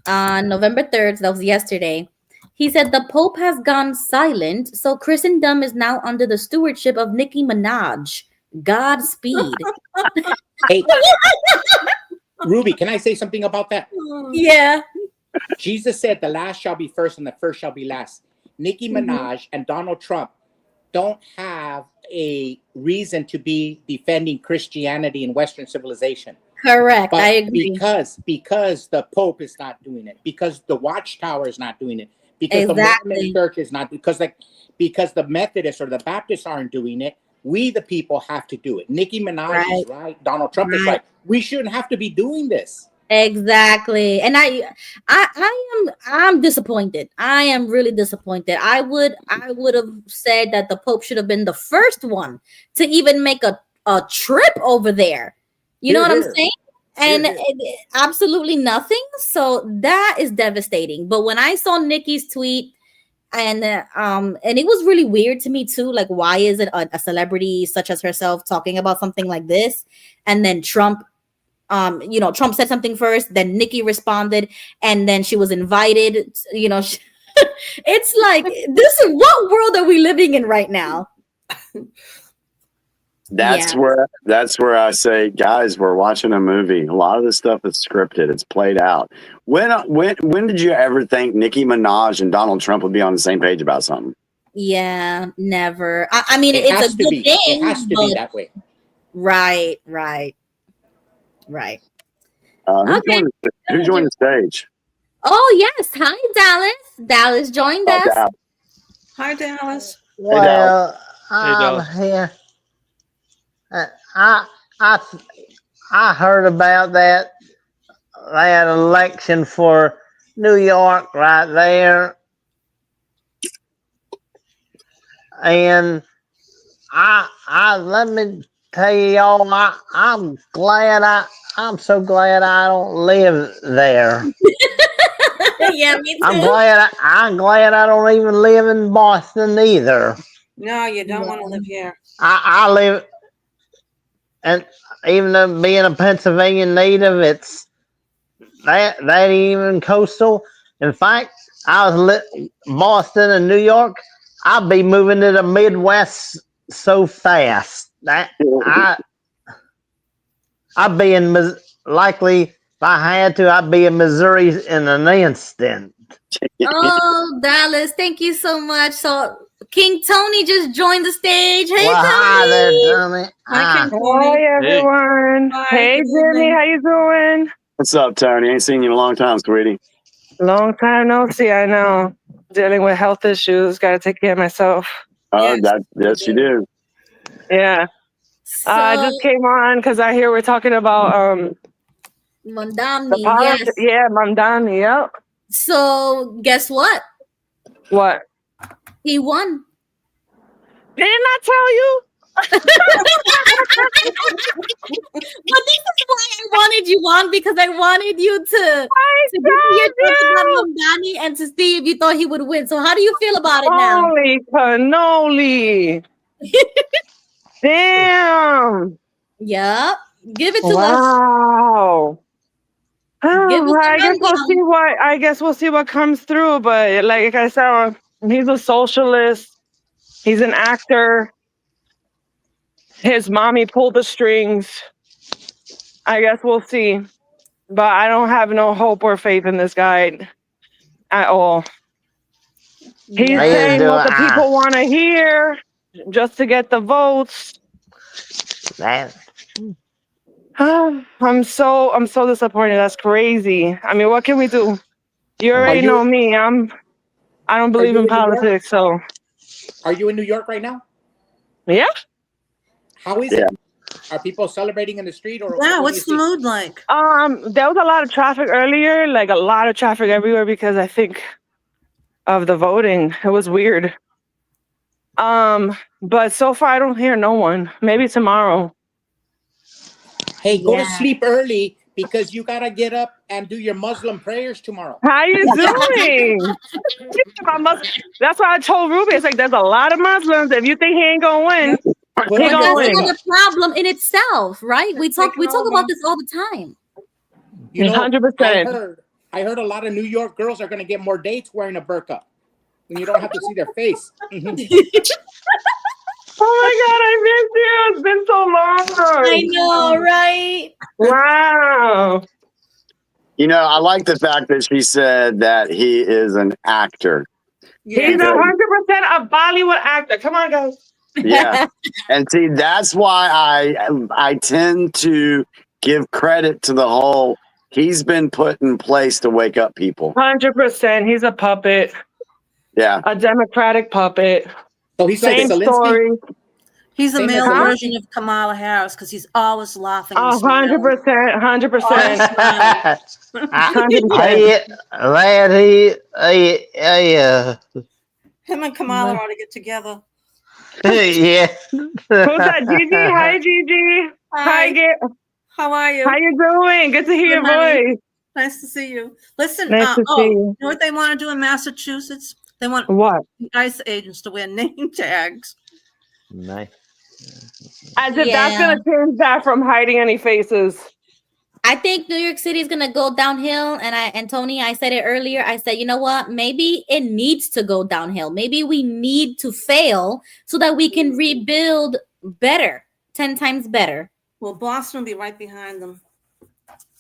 Speaker 3: on November 3rd, so that was yesterday, he said the Pope has gone silent, so Christendom is now under the stewardship of Nicki Minaj. Godspeed.
Speaker 8: Hey, Ruby, can I say something about that?
Speaker 3: Yeah.
Speaker 8: Jesus said the last shall be first and the first shall be last. Nicki Minaj and Donald Trump don't have a reason to be defending Christianity and Western civilization.
Speaker 3: Correct.
Speaker 8: But
Speaker 3: I agree.
Speaker 8: because the Pope is not doing it, because the Watchtower is not doing it, because
Speaker 3: Exactly.
Speaker 8: the Mormon Church is not, because the Methodists or the Baptists aren't doing it, we the people have to do it. Nicki Minaj is right. Donald Trump is right. We shouldn't have to be doing this.
Speaker 3: Exactly. And I'm disappointed. I am really disappointed. I would have said that the Pope should have been the first one to even make a trip over there. You know what I'm saying? And absolutely nothing. So that is devastating. But when I saw Nikki's tweet, and it was really weird to me too. Like, why is it a celebrity such as herself talking about something like this? And then Trump, Trump said something first, then Nikki responded, and then she was invited. It's like, this is what world are we living in right now?
Speaker 4: That's where I say, guys, we're watching a movie. A lot of this stuff is scripted. It's played out. When did you ever think Nicki Minaj and Donald Trump would be on the same page about something?
Speaker 3: Yeah, never. I mean, it's a good thing.
Speaker 8: It has to be that way.
Speaker 3: Right.
Speaker 4: Who joined the stage?
Speaker 3: Oh yes, hi Dallas. Dallas joined us.
Speaker 4: Dallas.
Speaker 7: Hi, Dallas.
Speaker 9: Well,
Speaker 5: Dallas.
Speaker 9: I'm here. I heard about that election for New York right there, and I let me tell y'all, I'm so glad I don't live there.
Speaker 3: Yeah, me too.
Speaker 9: I'm glad I don't even live in Boston either.
Speaker 7: No, you don't want to live here.
Speaker 9: I live, and even though being a Pennsylvania native, it's that ain't even coastal. In fact, I was Boston and New York. I'd be moving to the Midwest so fast that I'd be in likely if I had to, I'd be in Missouri in an instant.
Speaker 3: Oh, Dallas, thank you so much. So King Tony just joined the stage. Hey,
Speaker 9: Well,
Speaker 3: Tony.
Speaker 9: hi there, Tony.
Speaker 7: Hi, King Tony.
Speaker 10: Hi everyone.
Speaker 7: Hi,
Speaker 10: Hey
Speaker 7: good
Speaker 10: Jimmy,
Speaker 7: evening.
Speaker 10: how you doing?
Speaker 4: What's up, Tony? Ain't seen you in a long time, sweetie.
Speaker 10: Long time no see, I know. Dealing with health issues, gotta take care of myself.
Speaker 4: Oh, yes, you do.
Speaker 10: Yeah.
Speaker 3: So,
Speaker 10: I just came on because I hear we're talking about the
Speaker 3: Mondamni,
Speaker 10: politics.
Speaker 3: yes.
Speaker 10: Yeah, Mamdani, yep.
Speaker 3: So guess what?
Speaker 10: What?
Speaker 3: He won.
Speaker 10: Didn't I tell you?
Speaker 3: But this is why I wanted you on, because I wanted you to get your thoughts about Mondani and to see if you thought he would win. So how do you feel about it now?
Speaker 10: Holy cannoli. Damn.
Speaker 3: Yep. Give it to us.
Speaker 10: Wow.
Speaker 3: Give us the
Speaker 10: I guess we'll see what comes through. But like I said, he's a socialist. He's an actor. His mommy pulled the strings. I guess we'll see. But I don't have no hope or faith in this guy at all. He's saying what the people want to hear just to get the votes. I'm so disappointed. That's crazy. I mean, what can we do? You already
Speaker 8: you-
Speaker 10: know me. I don't believe
Speaker 8: you
Speaker 10: in
Speaker 8: in New York?
Speaker 10: politics, so
Speaker 8: Are you in New York right now?
Speaker 10: yeah.
Speaker 8: How is it? Are people celebrating in the street or
Speaker 7: Yeah,
Speaker 8: what do you
Speaker 7: what's the
Speaker 8: see?
Speaker 7: mood like?
Speaker 10: There was a lot of traffic earlier, like a lot of traffic everywhere because I think of the voting. It was weird. But so far I don't hear no one. Maybe tomorrow.
Speaker 8: Hey, go to
Speaker 3: Yeah.
Speaker 8: sleep early because you gotta get up and do your Muslim prayers tomorrow.
Speaker 10: How you doing? That's why I told Ruby. It's like there's a lot of Muslims. If you think he ain't gonna win,
Speaker 8: Put
Speaker 10: he
Speaker 8: on
Speaker 3: But
Speaker 8: your
Speaker 10: gonna
Speaker 3: that's
Speaker 10: win.
Speaker 8: burqa.
Speaker 3: not a problem in itself, right? We talk about this all the time.
Speaker 8: You know,
Speaker 10: 100%.
Speaker 8: I heard a lot of New York girls are gonna get more dates wearing a burqa. And you don't have to see their face.
Speaker 10: Oh my God, I missed you. It's been so long.
Speaker 3: I know, right?
Speaker 10: Wow.
Speaker 4: You know, I like the fact that she said that he is an actor.
Speaker 10: He's 100% a Bollywood actor. Come on, guys.
Speaker 4: Yeah. And see, that's why I tend to give credit to the whole he's been put in place to wake up people.
Speaker 10: 100%. He's a puppet.
Speaker 4: Yeah.
Speaker 10: A Democratic puppet.
Speaker 8: So he's
Speaker 10: Same
Speaker 8: like Zelensky.
Speaker 10: story.
Speaker 7: He's a
Speaker 8: Same
Speaker 7: male
Speaker 8: as Zelensky.
Speaker 7: version of Kamala Harris because he's always laughing. And smiling.
Speaker 10: 100%. 100%. 100%.
Speaker 7: Him and Kamala ought to get together.
Speaker 9: yeah.
Speaker 10: Who's that? Gigi? Hi, Gigi. Hi,
Speaker 7: How are you?
Speaker 10: how you doing? Good to hear your
Speaker 7: Good, honey.
Speaker 10: voice.
Speaker 7: Nice to see you. Listen,
Speaker 10: Nice to see you.
Speaker 7: you know what they want to do in Massachusetts? They want
Speaker 10: What?
Speaker 7: the ICE agents to wear name tags.
Speaker 9: Nice.
Speaker 10: As if that's
Speaker 3: Yeah.
Speaker 10: going to change that from hiding any faces.
Speaker 3: I think New York City is gonna go downhill, and Tony, I said it earlier. I said, you know what? Maybe it needs to go downhill. Maybe we need to fail so that we can rebuild better, 10 times better.
Speaker 7: Well, Boston will be right behind them.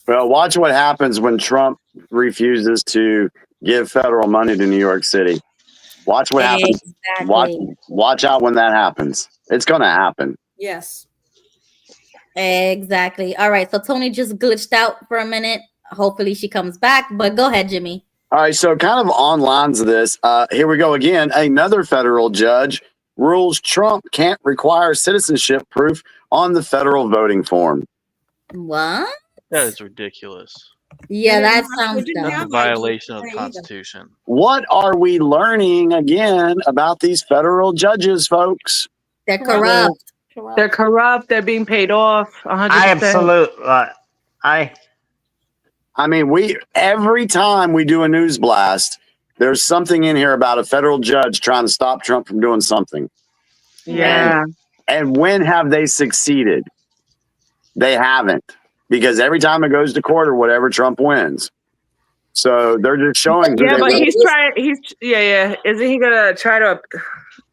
Speaker 4: Well, watch what happens when Trump refuses to give federal money to New York City. Watch what happens.
Speaker 3: Exactly.
Speaker 4: Watch out when that happens. It's going to happen.
Speaker 7: Yes.
Speaker 3: Exactly. All right. So Tony just glitched out for a minute. Hopefully she comes back. But go ahead, Jimmy.
Speaker 4: All right, so kind of on lines of this, here we go again. Another federal judge rules Trump can't require citizenship proof on the federal voting form.
Speaker 3: What?
Speaker 5: That is ridiculous.
Speaker 3: Yeah, that
Speaker 7: We
Speaker 3: sounds
Speaker 7: didn't
Speaker 3: dumb.
Speaker 5: That's a
Speaker 7: have
Speaker 5: violation of
Speaker 7: ID
Speaker 5: the
Speaker 7: either.
Speaker 5: Constitution.
Speaker 4: What are we learning again about these federal judges, folks?
Speaker 3: They're corrupt.
Speaker 10: They're corrupt. They're being paid off. 100%.
Speaker 4: I mean, every time we do a news blast, there's something in here about a federal judge trying to stop Trump from doing something.
Speaker 10: Yeah.
Speaker 4: And when have they succeeded? They haven't, because every time it goes to court or whatever, Trump wins. So they're just showing.
Speaker 10: Yeah, but he's trying. Isn't he gonna try to?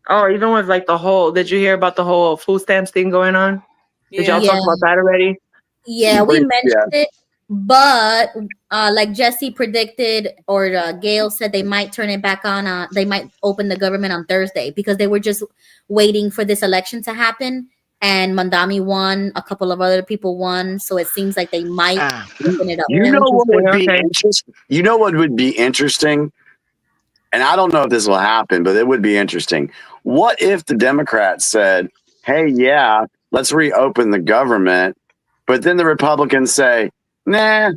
Speaker 10: Oh, even with like the whole. Did you hear about the whole food stamps thing going on? Did y'all talk about that already?
Speaker 3: Yeah, we mentioned it, but like Jesse predicted, or Gail said they might turn it back on. They might open the government on Thursday because they were just waiting for this election to happen. And Mandami won, a couple of other people won, so it seems like they might open it up.
Speaker 4: You know what would be interesting? You know what would be interesting? And I don't know if this will happen, but it would be interesting. What if the Democrats said, hey, yeah, let's reopen the government, but then the Republicans say, nah,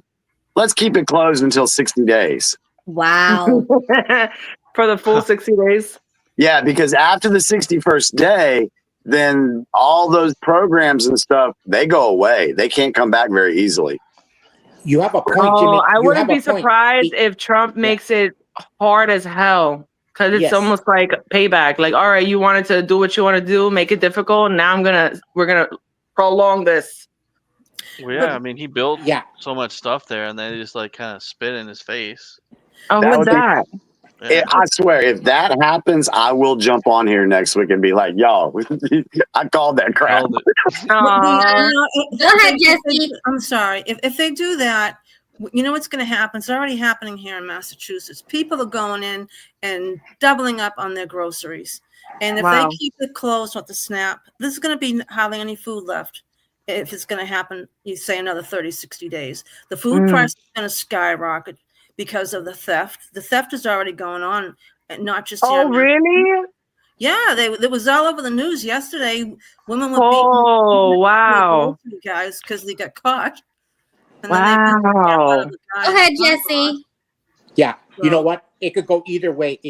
Speaker 4: let's keep it closed until 60 days.
Speaker 3: Wow.
Speaker 10: For the full 60 days?
Speaker 4: Yeah, because after the 61st day, then all those programs and stuff, they go away. They can't come back very easily.
Speaker 8: You have a point, Jimmy.
Speaker 10: Oh, I
Speaker 8: You
Speaker 10: wouldn't
Speaker 8: have a
Speaker 10: be
Speaker 8: point.
Speaker 10: surprised if Trump makes it hard as hell. Because it's
Speaker 8: Yes.
Speaker 10: almost like payback. Like, all right, you wanted to do what you want to do, make it difficult. Now we're gonna prolong this.
Speaker 5: Well, yeah, I mean, he built so much stuff there, and they just like kind of spit in his face.
Speaker 10: Oh,
Speaker 4: That
Speaker 10: what's
Speaker 4: would be-
Speaker 10: that?
Speaker 5: Yeah.
Speaker 4: I swear, if that happens, I will jump on here next week and be like, y'all, I called that crap.
Speaker 5: Held it.
Speaker 3: Go ahead, Jesse.
Speaker 7: I'm sorry. If they do that, you know what's going to happen? It's already happening here in Massachusetts. People are going in and doubling up on their groceries. And if
Speaker 10: Wow.
Speaker 7: they keep it closed with the SNAP, there's going to be hardly any food left. if it's going to happen, you say another 30, 60 days. The food price is going to skyrocket because of the theft. The theft is already going on, and not just here.
Speaker 10: Oh, really?
Speaker 7: Yeah, it was all over the news yesterday. Women were
Speaker 10: Oh, wow.
Speaker 7: beaten guys because they got caught. And
Speaker 10: Wow.
Speaker 7: Then
Speaker 3: Go ahead, Jesse.
Speaker 8: Yeah, you know what? It could go either way.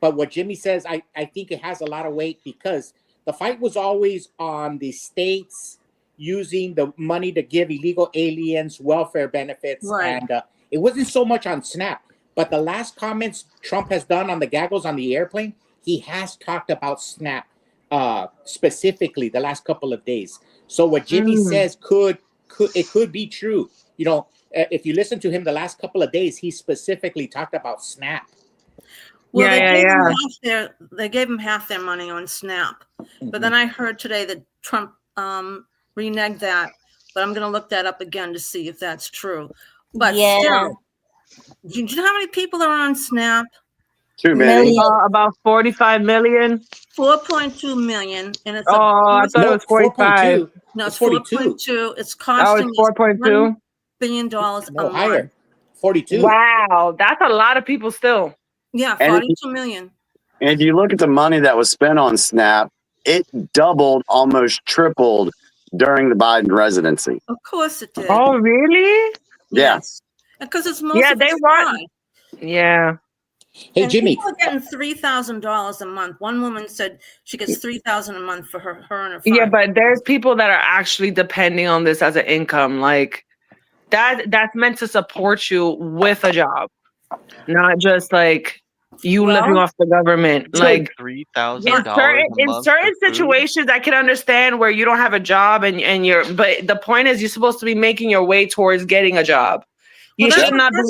Speaker 8: But what Jimmy says, I think it has a lot of weight because the fight was always on the states using the money to give illegal aliens welfare benefits, and it wasn't so much on SNAP. But the last comments Trump has done on the gaggles on the airplane, he has talked about SNAP specifically the last couple of days. So what Jimmy says could be true. You know, if you listen to him the last couple of days, he specifically talked about SNAP.
Speaker 7: Well, they gave him half their money on SNAP. But then I heard today that Trump reneged that. But I'm going to look that up again to see if that's true. But still, do you know how many people are on SNAP?
Speaker 4: Too many.
Speaker 10: About 45 million.
Speaker 7: 4.2 million. And it's
Speaker 10: I thought it was 45.
Speaker 7: No, it's 4.2. It's costing
Speaker 10: $4.2
Speaker 7: $1 billion a month.
Speaker 8: Higher. 42.
Speaker 10: Wow, that's a lot of people still.
Speaker 7: Yeah, 42 million.
Speaker 4: And if you look at the money that was spent on SNAP, it doubled, almost tripled during the Biden residency.
Speaker 7: Of course it did.
Speaker 10: Oh, really?
Speaker 7: Yes. Because it's mostly
Speaker 10: they want. Yeah.
Speaker 8: Hey,
Speaker 7: and
Speaker 8: Jimmy.
Speaker 7: People are getting $3,000 a month. One woman said she gets $3,000 a month for her and her.
Speaker 10: Yeah, but there's people that are actually depending on this as an income. Like that's meant to support you with a job, not just like you living off the government. Like
Speaker 5: $3,000
Speaker 10: in certain situations, I can understand where you don't have a job and you're. But the point is, you're supposed to be making your way towards getting a job. You should not be.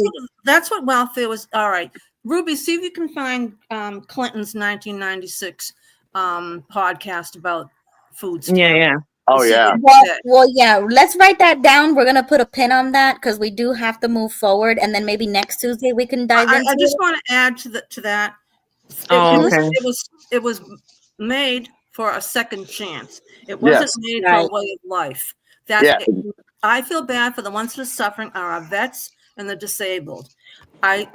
Speaker 7: That's what welfare was. All right. Ruby, see if you can find Clinton's 1996 podcast about food stamps.
Speaker 10: Yeah.
Speaker 4: Oh, yeah.
Speaker 3: Well, yeah. Let's write that down. We're going to put a pin on that because we do have to move forward. And then maybe next Tuesday we can dive into it.
Speaker 7: I just want to add to that. It was made for a second chance. It wasn't made for a way of life. I feel bad for the ones that are suffering are our vets and the disabled. I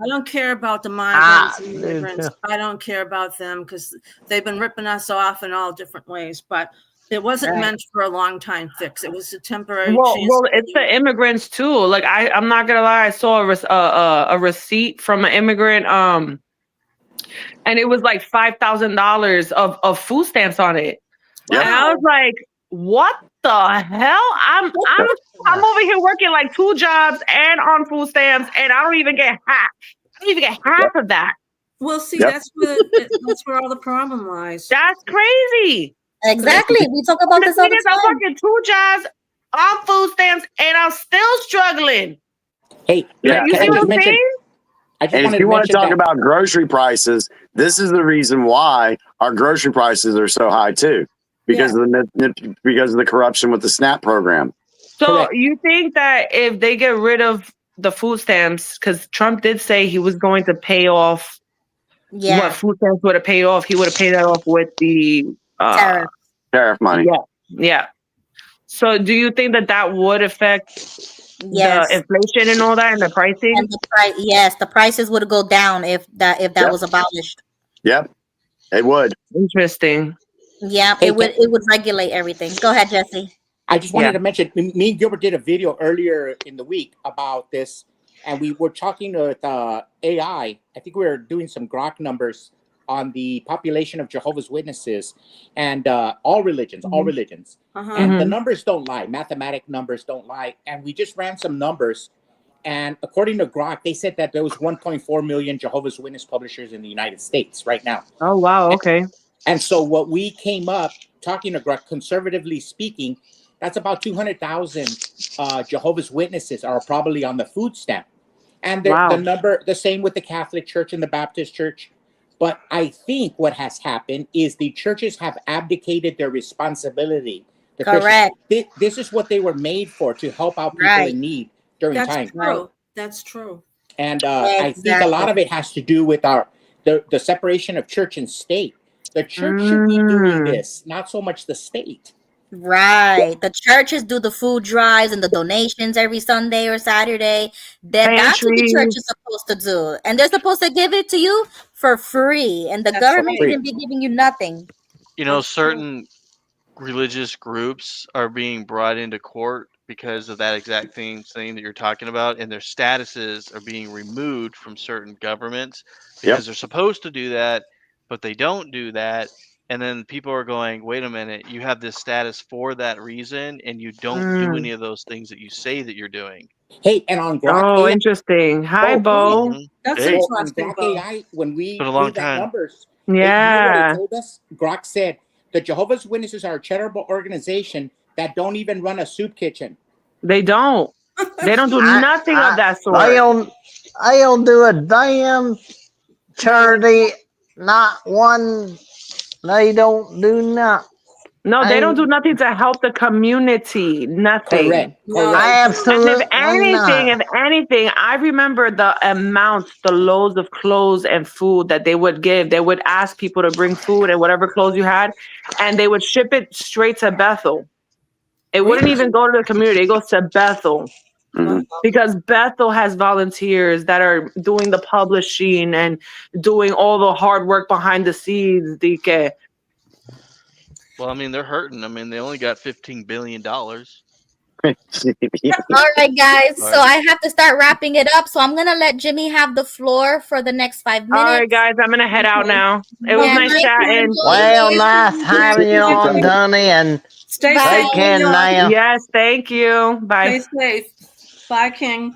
Speaker 7: don't care about the migrants and immigrants. I don't care about them because they've been ripping us off in all different ways. But it wasn't meant for a long time fix. It was a temporary.
Speaker 10: Well, it's the immigrants too. Like I'm not gonna lie. I saw a receipt from an immigrant. And it was like $5,000 of food stamps on it. Yeah. And I was like, what the hell? I'm over here working like 2 jobs and on food stamps, and I don't even get half. I don't even get half of that.
Speaker 7: Well, see, that's where all the problem lies.
Speaker 10: That's crazy.
Speaker 3: Exactly. We talk about this all the time.
Speaker 10: I'm working 2 jobs on food stamps, and I'm still struggling.
Speaker 8: Hey,
Speaker 10: you see what I'm saying?
Speaker 4: And if you want to talk about grocery prices, this is the reason why our grocery prices are so high too. Because of the corruption with the SNAP program.
Speaker 10: So you think that if they get rid of the food stamps, because Trump did say he was going to pay off what food stamps would have paid off, he would have paid that off with the
Speaker 4: tariff money.
Speaker 10: Yeah. So do you think that would affect the inflation and all that and the pricing?
Speaker 3: And the prices would go down if that was abolished.
Speaker 4: Yep, it would.
Speaker 10: Interesting.
Speaker 3: Yeah, it would regulate everything. Go ahead, Jesse.
Speaker 8: I just wanted to mention, me and Gilbert did a video earlier in the week about this, and we were talking with AI. I think we were doing some grok numbers on the population of Jehovah's Witnesses and all religions, and the numbers don't lie. Mathematic numbers don't lie. And we just ran some numbers, and according to grok, they said that there was 1.4 million Jehovah's Witness publishers in the United States right now.
Speaker 10: Oh, wow. Okay.
Speaker 8: And so what we came up talking about, conservatively speaking, that's about 200,000 Jehovah's Witnesses are probably on the food stamp. And the number, the same with the Catholic Church and the Baptist Church. But I think what has happened is the churches have abdicated their responsibility.
Speaker 3: Correct.
Speaker 8: This is what they were made for, to help out people in need during time.
Speaker 7: True. That's true.
Speaker 8: And I think a lot of it has to do with the separation of church and state. The church should be doing this, not so much the state.
Speaker 3: Right. The churches do the food drives and the donations every Sunday or Saturday. That's what the church
Speaker 10: Pantries.
Speaker 3: is supposed to do. And they're supposed to give it to you for free. And the
Speaker 7: That's
Speaker 3: government
Speaker 7: right.
Speaker 3: shouldn't be giving you nothing.
Speaker 5: You know,
Speaker 7: That's true.
Speaker 5: certain religious groups are being brought into court because of that exact thing that you're talking about, and their statuses are being removed from certain governments because
Speaker 4: Yep.
Speaker 5: they're supposed to do that, but they don't do that. And then people are going, wait a minute, you have this status for that reason, and you don't do any of those things that you say that you're doing.
Speaker 8: Hey, and on Grok
Speaker 10: Oh,
Speaker 8: AI,
Speaker 10: interesting. Hi,
Speaker 8: oh,
Speaker 10: Bo.
Speaker 5: Mhm.
Speaker 7: That's
Speaker 5: Hey,
Speaker 8: so on
Speaker 7: interesting,
Speaker 8: Grok
Speaker 7: Bo.
Speaker 8: AI, when we
Speaker 5: been a
Speaker 8: do
Speaker 5: long
Speaker 8: that
Speaker 5: time.
Speaker 8: numbers, you know what
Speaker 10: Yeah,
Speaker 8: it told us? Grok said the Jehovah's Witnesses are a charitable organization that don't even run a soup kitchen.
Speaker 10: they don't. They don't do nothing of that
Speaker 9: They
Speaker 10: sort.
Speaker 9: don't do a damn charity. Not one. They don't do nothing.
Speaker 10: No, they don't do nothing to help the community. Nothing.
Speaker 8: Correct.
Speaker 7: No,
Speaker 8: Correct.
Speaker 10: And if
Speaker 9: Absolutely
Speaker 10: anything, I remember the amounts, the loads of clothes and food that they would give. They would ask people to bring food and whatever clothes you had, and they would ship it straight to Bethel. It wouldn't
Speaker 7: really?
Speaker 10: even go to the community. It goes to Bethel
Speaker 4: Mhm.
Speaker 7: Wow.
Speaker 10: because Bethel has volunteers that are doing the publishing and doing all the hard work behind the scenes. Dike.
Speaker 5: Well, I mean, they're hurting. I mean, they only got $15 billion.
Speaker 3: All right, guys. So I have to start wrapping it up. So I'm gonna let Jimmy have the floor for the next 5
Speaker 10: All right,
Speaker 3: minutes.
Speaker 10: guys, I'm gonna head out
Speaker 7: Okay.
Speaker 10: now. It was
Speaker 3: Yeah,
Speaker 10: nice
Speaker 3: nice
Speaker 10: chatting.
Speaker 3: meeting
Speaker 9: Well,
Speaker 3: you.
Speaker 9: nice having you on, Donnie, and
Speaker 7: Stay
Speaker 3: Bye.
Speaker 7: safe,
Speaker 9: take
Speaker 7: New
Speaker 9: care
Speaker 7: York.
Speaker 9: now.
Speaker 10: Yes, thank you. Bye.
Speaker 7: Stay safe. Bye, King.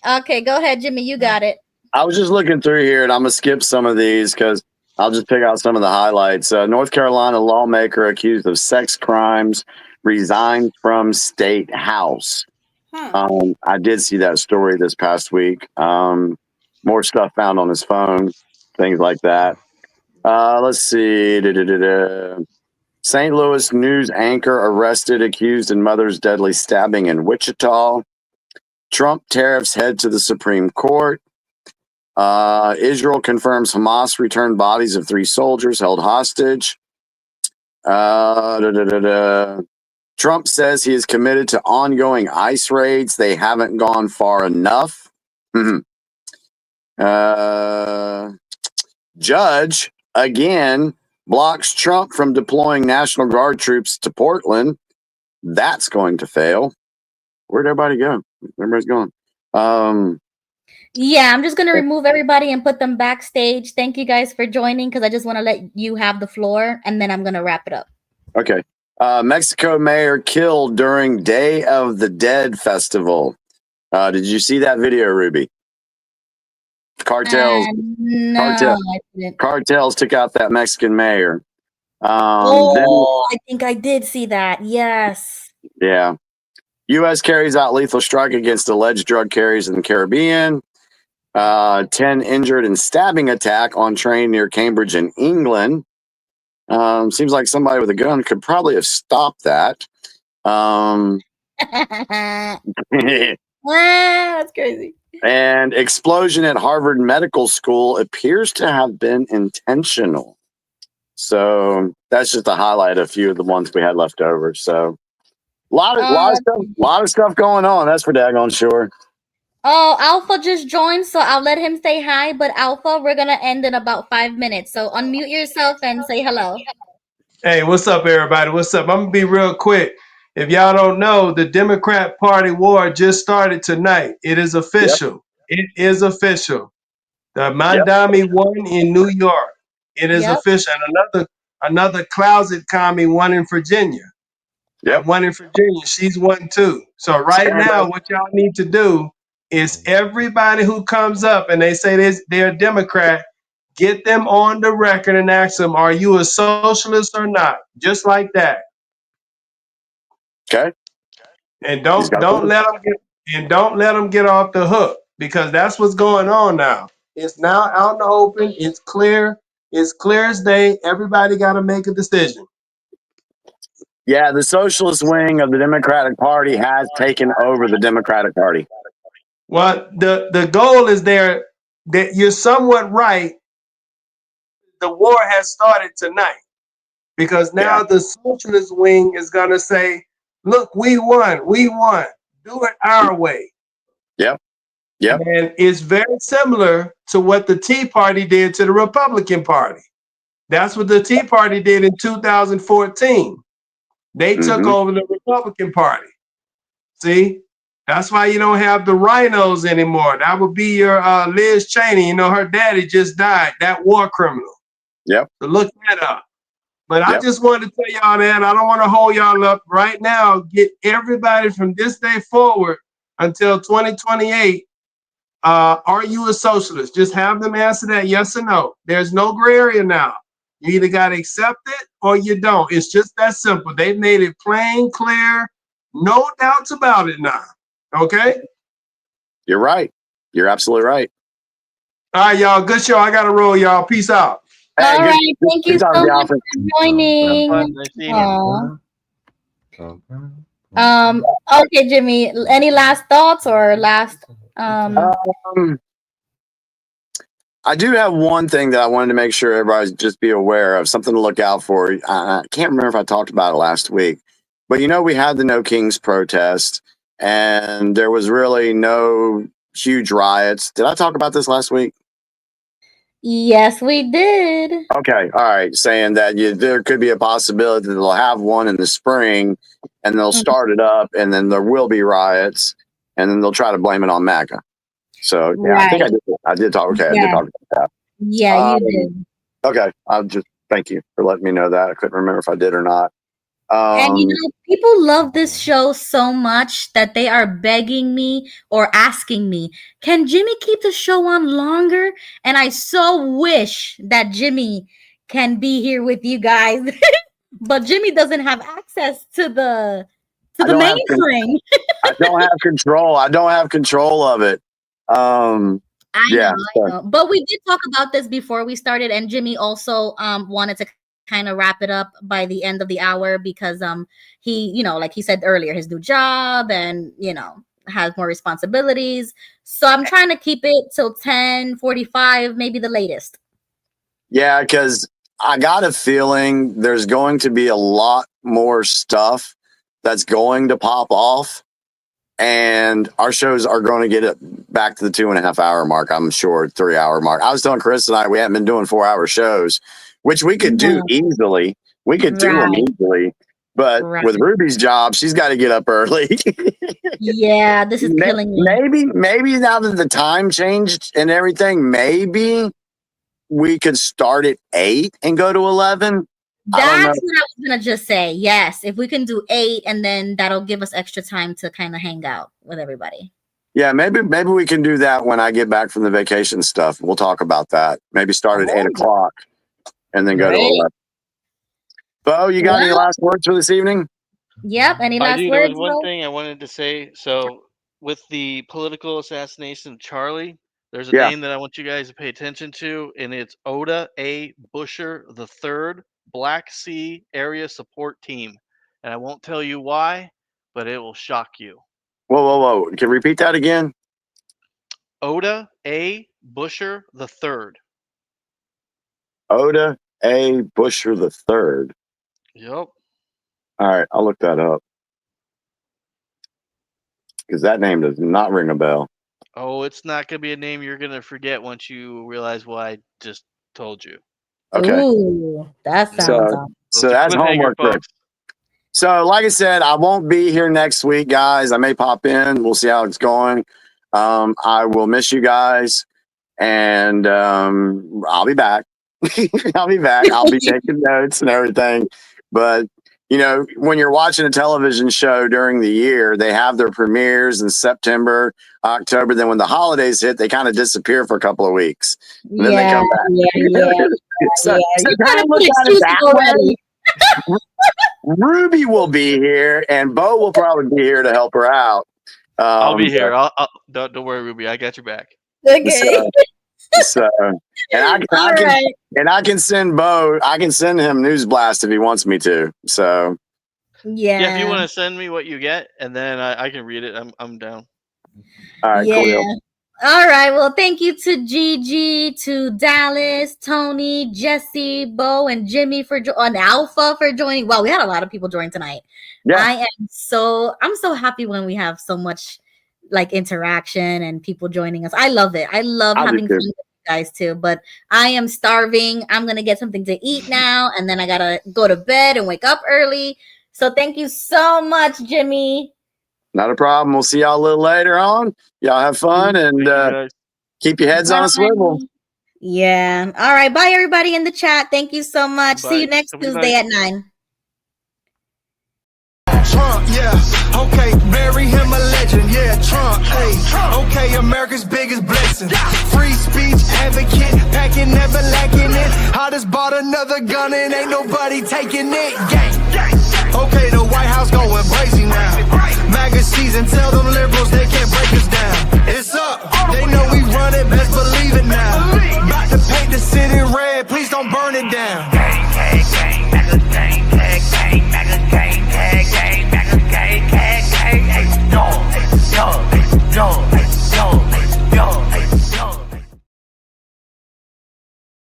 Speaker 3: Okay, go ahead, Jimmy. You got it.
Speaker 4: I was just looking through here, and I'm gonna skip some of these because I'll just pick out some of the highlights. North Carolina lawmaker accused of sex crimes resigned from state house.
Speaker 7: Huh.
Speaker 4: I did see that story this past week. More stuff found on his phone, things like that. Let's see. St. Louis news anchor arrested, accused in mother's deadly stabbing in Wichita. Trump tariffs head to the Supreme Court. Israel confirms Hamas returned bodies of 3 soldiers held hostage. Trump says he is committed to ongoing ICE raids. They haven't gone far enough. Judge, again, blocks Trump from deploying National Guard troops to Portland. That's going to fail. Where'd everybody go? Everybody's gone.
Speaker 3: Yeah, I'm just gonna remove everybody and put them backstage. Thank you guys for joining because I just want to let you have the floor, and then I'm gonna wrap it up.
Speaker 4: Okay. Mexico mayor killed during Day of the Dead festival. Did you see that video, Ruby? Cartels
Speaker 3: No, I didn't.
Speaker 4: cartels took out that Mexican mayor.
Speaker 3: I think I did see that. Yes.
Speaker 4: Yeah. U.S. carries out lethal strike against alleged drug carriers in the Caribbean. 10 injured in stabbing attack on train near Cambridge in England. Seems like somebody with a gun could probably have stopped that.
Speaker 3: That's crazy.
Speaker 4: And explosion at Harvard Medical School appears to have been intentional. So that's just to highlight a few of the ones we had left over. So a lot of stuff going on. That's for daggone sure.
Speaker 3: Oh, Alpha just joined, so I'll let him say hi. But Alpha, we're gonna end in about 5 minutes. So unmute yourself and say hello.
Speaker 11: Hey, what's up, everybody? What's up? I'm going to be real quick. If y'all don't know, the Democrat Party war just started tonight. It is official. It is official. The Mandami won in New York. It is official. And another closet commie won in Virginia.
Speaker 4: Yep.
Speaker 11: One in Virginia. She's won too. So right now, what y'all need to do is everybody who comes up and they say they're a Democrat, get them on the record and ask them, are you a socialist or not? Just like that.
Speaker 4: Okay.
Speaker 11: And don't let them get off the hook, because that's what's going on now. It's now out in the open. It's clear. It's clear as day. Everybody got to make a decision.
Speaker 4: Yeah, the socialist wing of the Democratic Party has taken over the Democratic Party.
Speaker 11: Well, the goal is there that you're somewhat right. The war has started tonight. because now the socialist wing is going to say, look, we won. Do it our way.
Speaker 4: Yep.
Speaker 11: And it's very similar to what the Tea Party did to the Republican Party. That's what the Tea Party did in 2014. They took over the Republican Party. See? That's why you don't have the rhinos anymore. That would be your Liz Cheney. You know, her daddy just died, that war criminal.
Speaker 4: Yep.
Speaker 11: So look that up. But I just wanted to tell y'all that. I don't want to hold y'all up right now. Get everybody from this day forward until 2028. Are you a socialist? Just have them answer that yes or no. There's no gray area now. You either got to accept it or you don't. It's just that simple. They made it plain, clear, no doubts about it now. Okay?
Speaker 4: You're right. You're absolutely right.
Speaker 11: All right, y'all. Good show. I got to roll, y'all. Peace out.
Speaker 3: All right. Thank you so much for joining. Okay, Jimmy. Any last thoughts or last?
Speaker 4: I do have one thing that I wanted to make sure everybody just be aware of, something to look out for. I can't remember if I talked about it last week, but you know, we had the No Kings protest and there was really no huge riots. Did I talk about this last week?
Speaker 3: Yes, we did.
Speaker 4: Okay. All right. Saying that there could be a possibility that they'll have one in the spring and they'll start it up and then there will be riots and then they'll try to blame it on MAGA. So yeah, I think I did talk. Okay, I did talk about that.
Speaker 3: Yeah, you did.
Speaker 4: Okay, I'll just thank you for letting me know that. I couldn't remember if I did or not.
Speaker 3: And you know, people love this show so much that they are begging me or asking me, can Jimmy keep the show on longer? And I so wish that Jimmy can be here with you guys. But Jimmy doesn't have access to the mainframe.
Speaker 4: I don't have control. I don't have control of it.
Speaker 3: I know. But we did talk about this before we started, and Jimmy also wanted to kind of wrap it up by the end of the hour because he, you know, like he said earlier, his new job and, you know, has more responsibilities. So I'm trying to keep it till 10:45, maybe the latest.
Speaker 4: Yeah, because I got a feeling there's going to be a lot more stuff that's going to pop off. And our shows are going to get it back to the 2.5 hour mark, I'm sure, 3 hour mark. I was telling Chris tonight we haven't been doing 4 hour shows, which we could do easily. We could do them easily. But with Ruby's job, she's got to get up early.
Speaker 3: Yeah, this is killing me.
Speaker 4: Maybe now that the time changed and everything, maybe we could start at 8 and go to 11.
Speaker 3: That's what I was gonna just say. Yes, if we can do 8, and then that'll give us extra time to kind of hang out with everybody.
Speaker 4: Yeah, maybe we can do that when I get back from the vacation stuff. We'll talk about that. Maybe start at 8 o'clock and then go to 11. Bo, you got any last words for this evening?
Speaker 3: Yep. Any last words?
Speaker 5: There was one thing I wanted to say. So, with the political assassination of Charlie, there's a name that I want you guys to pay attention to, and it's Oda A. Busher III, Black Sea Area Support Team. And I won't tell you why, but it will shock you.
Speaker 4: Whoa. Can you repeat that again?
Speaker 5: Oda A. Busher III.
Speaker 4: Oda A. Busher III.
Speaker 5: Yep.
Speaker 4: All right, I'll look that up. Because that name does not ring a bell.
Speaker 5: Oh, it's not going to be a name you're going to forget once you realize what I just told you.
Speaker 4: Okay.
Speaker 3: Ooh, that sounds awesome.
Speaker 4: So that's homework. So, like I said, I won't be here next week, guys. I may pop in. We'll see how it's going. I will miss you guys, and I'll be back. I'll be back. I'll be taking notes and everything. But you know, when you're watching a television show during the year, they have their premieres in September, October. Then when the holidays hit, they kind of disappear for a couple of weeks. And then they come back. So kind of look at it that way. Ruby will be here, and Bo will probably be here to help her out.
Speaker 5: I'll be here. Don't worry, Ruby. I got your back.
Speaker 3: Okay.
Speaker 4: So I can send Bo. I can send him News Blast if he wants me to. So
Speaker 5: if you want to send me what you get, and then I can read it. I'm down.
Speaker 4: All right, cool.
Speaker 3: All right. Well, thank you to Gigi, to Dallas, Tony, Jesse, Bo, and Jimmy and Alpha for joining. Wow, we had a lot of people join tonight.
Speaker 4: Yeah.
Speaker 3: I'm so happy when we have so much like interaction and people joining us. I love it. I love having fun with you guys too. But I am starving. I'm gonna get something to eat now, and then I gotta go to bed and wake up early. So thank you so much, Jimmy.
Speaker 4: Not a problem. We'll see y'all a little later on. Y'all have fun and keep your heads on a swivel.
Speaker 3: Yeah. All right. Bye, everybody in the chat. Thank you so much.
Speaker 5: Bye.
Speaker 3: See you next Tuesday at 9.
Speaker 1: Trump, yeah, okay, bury him a legend, yeah, Trump, hey, okay, America's biggest blessing, free speech advocate, packing, never lacking it, I just bought another gun and ain't nobody taking it, gang, okay, the White House going crazy now, MAGA season, tell them liberals they can't break us down, it's up, they know we run it, best believe it now, about to paint the city red, please don't burn it down, gang, MAGA gang, MAGA gang, MAGA gang, MAGA gang, dog,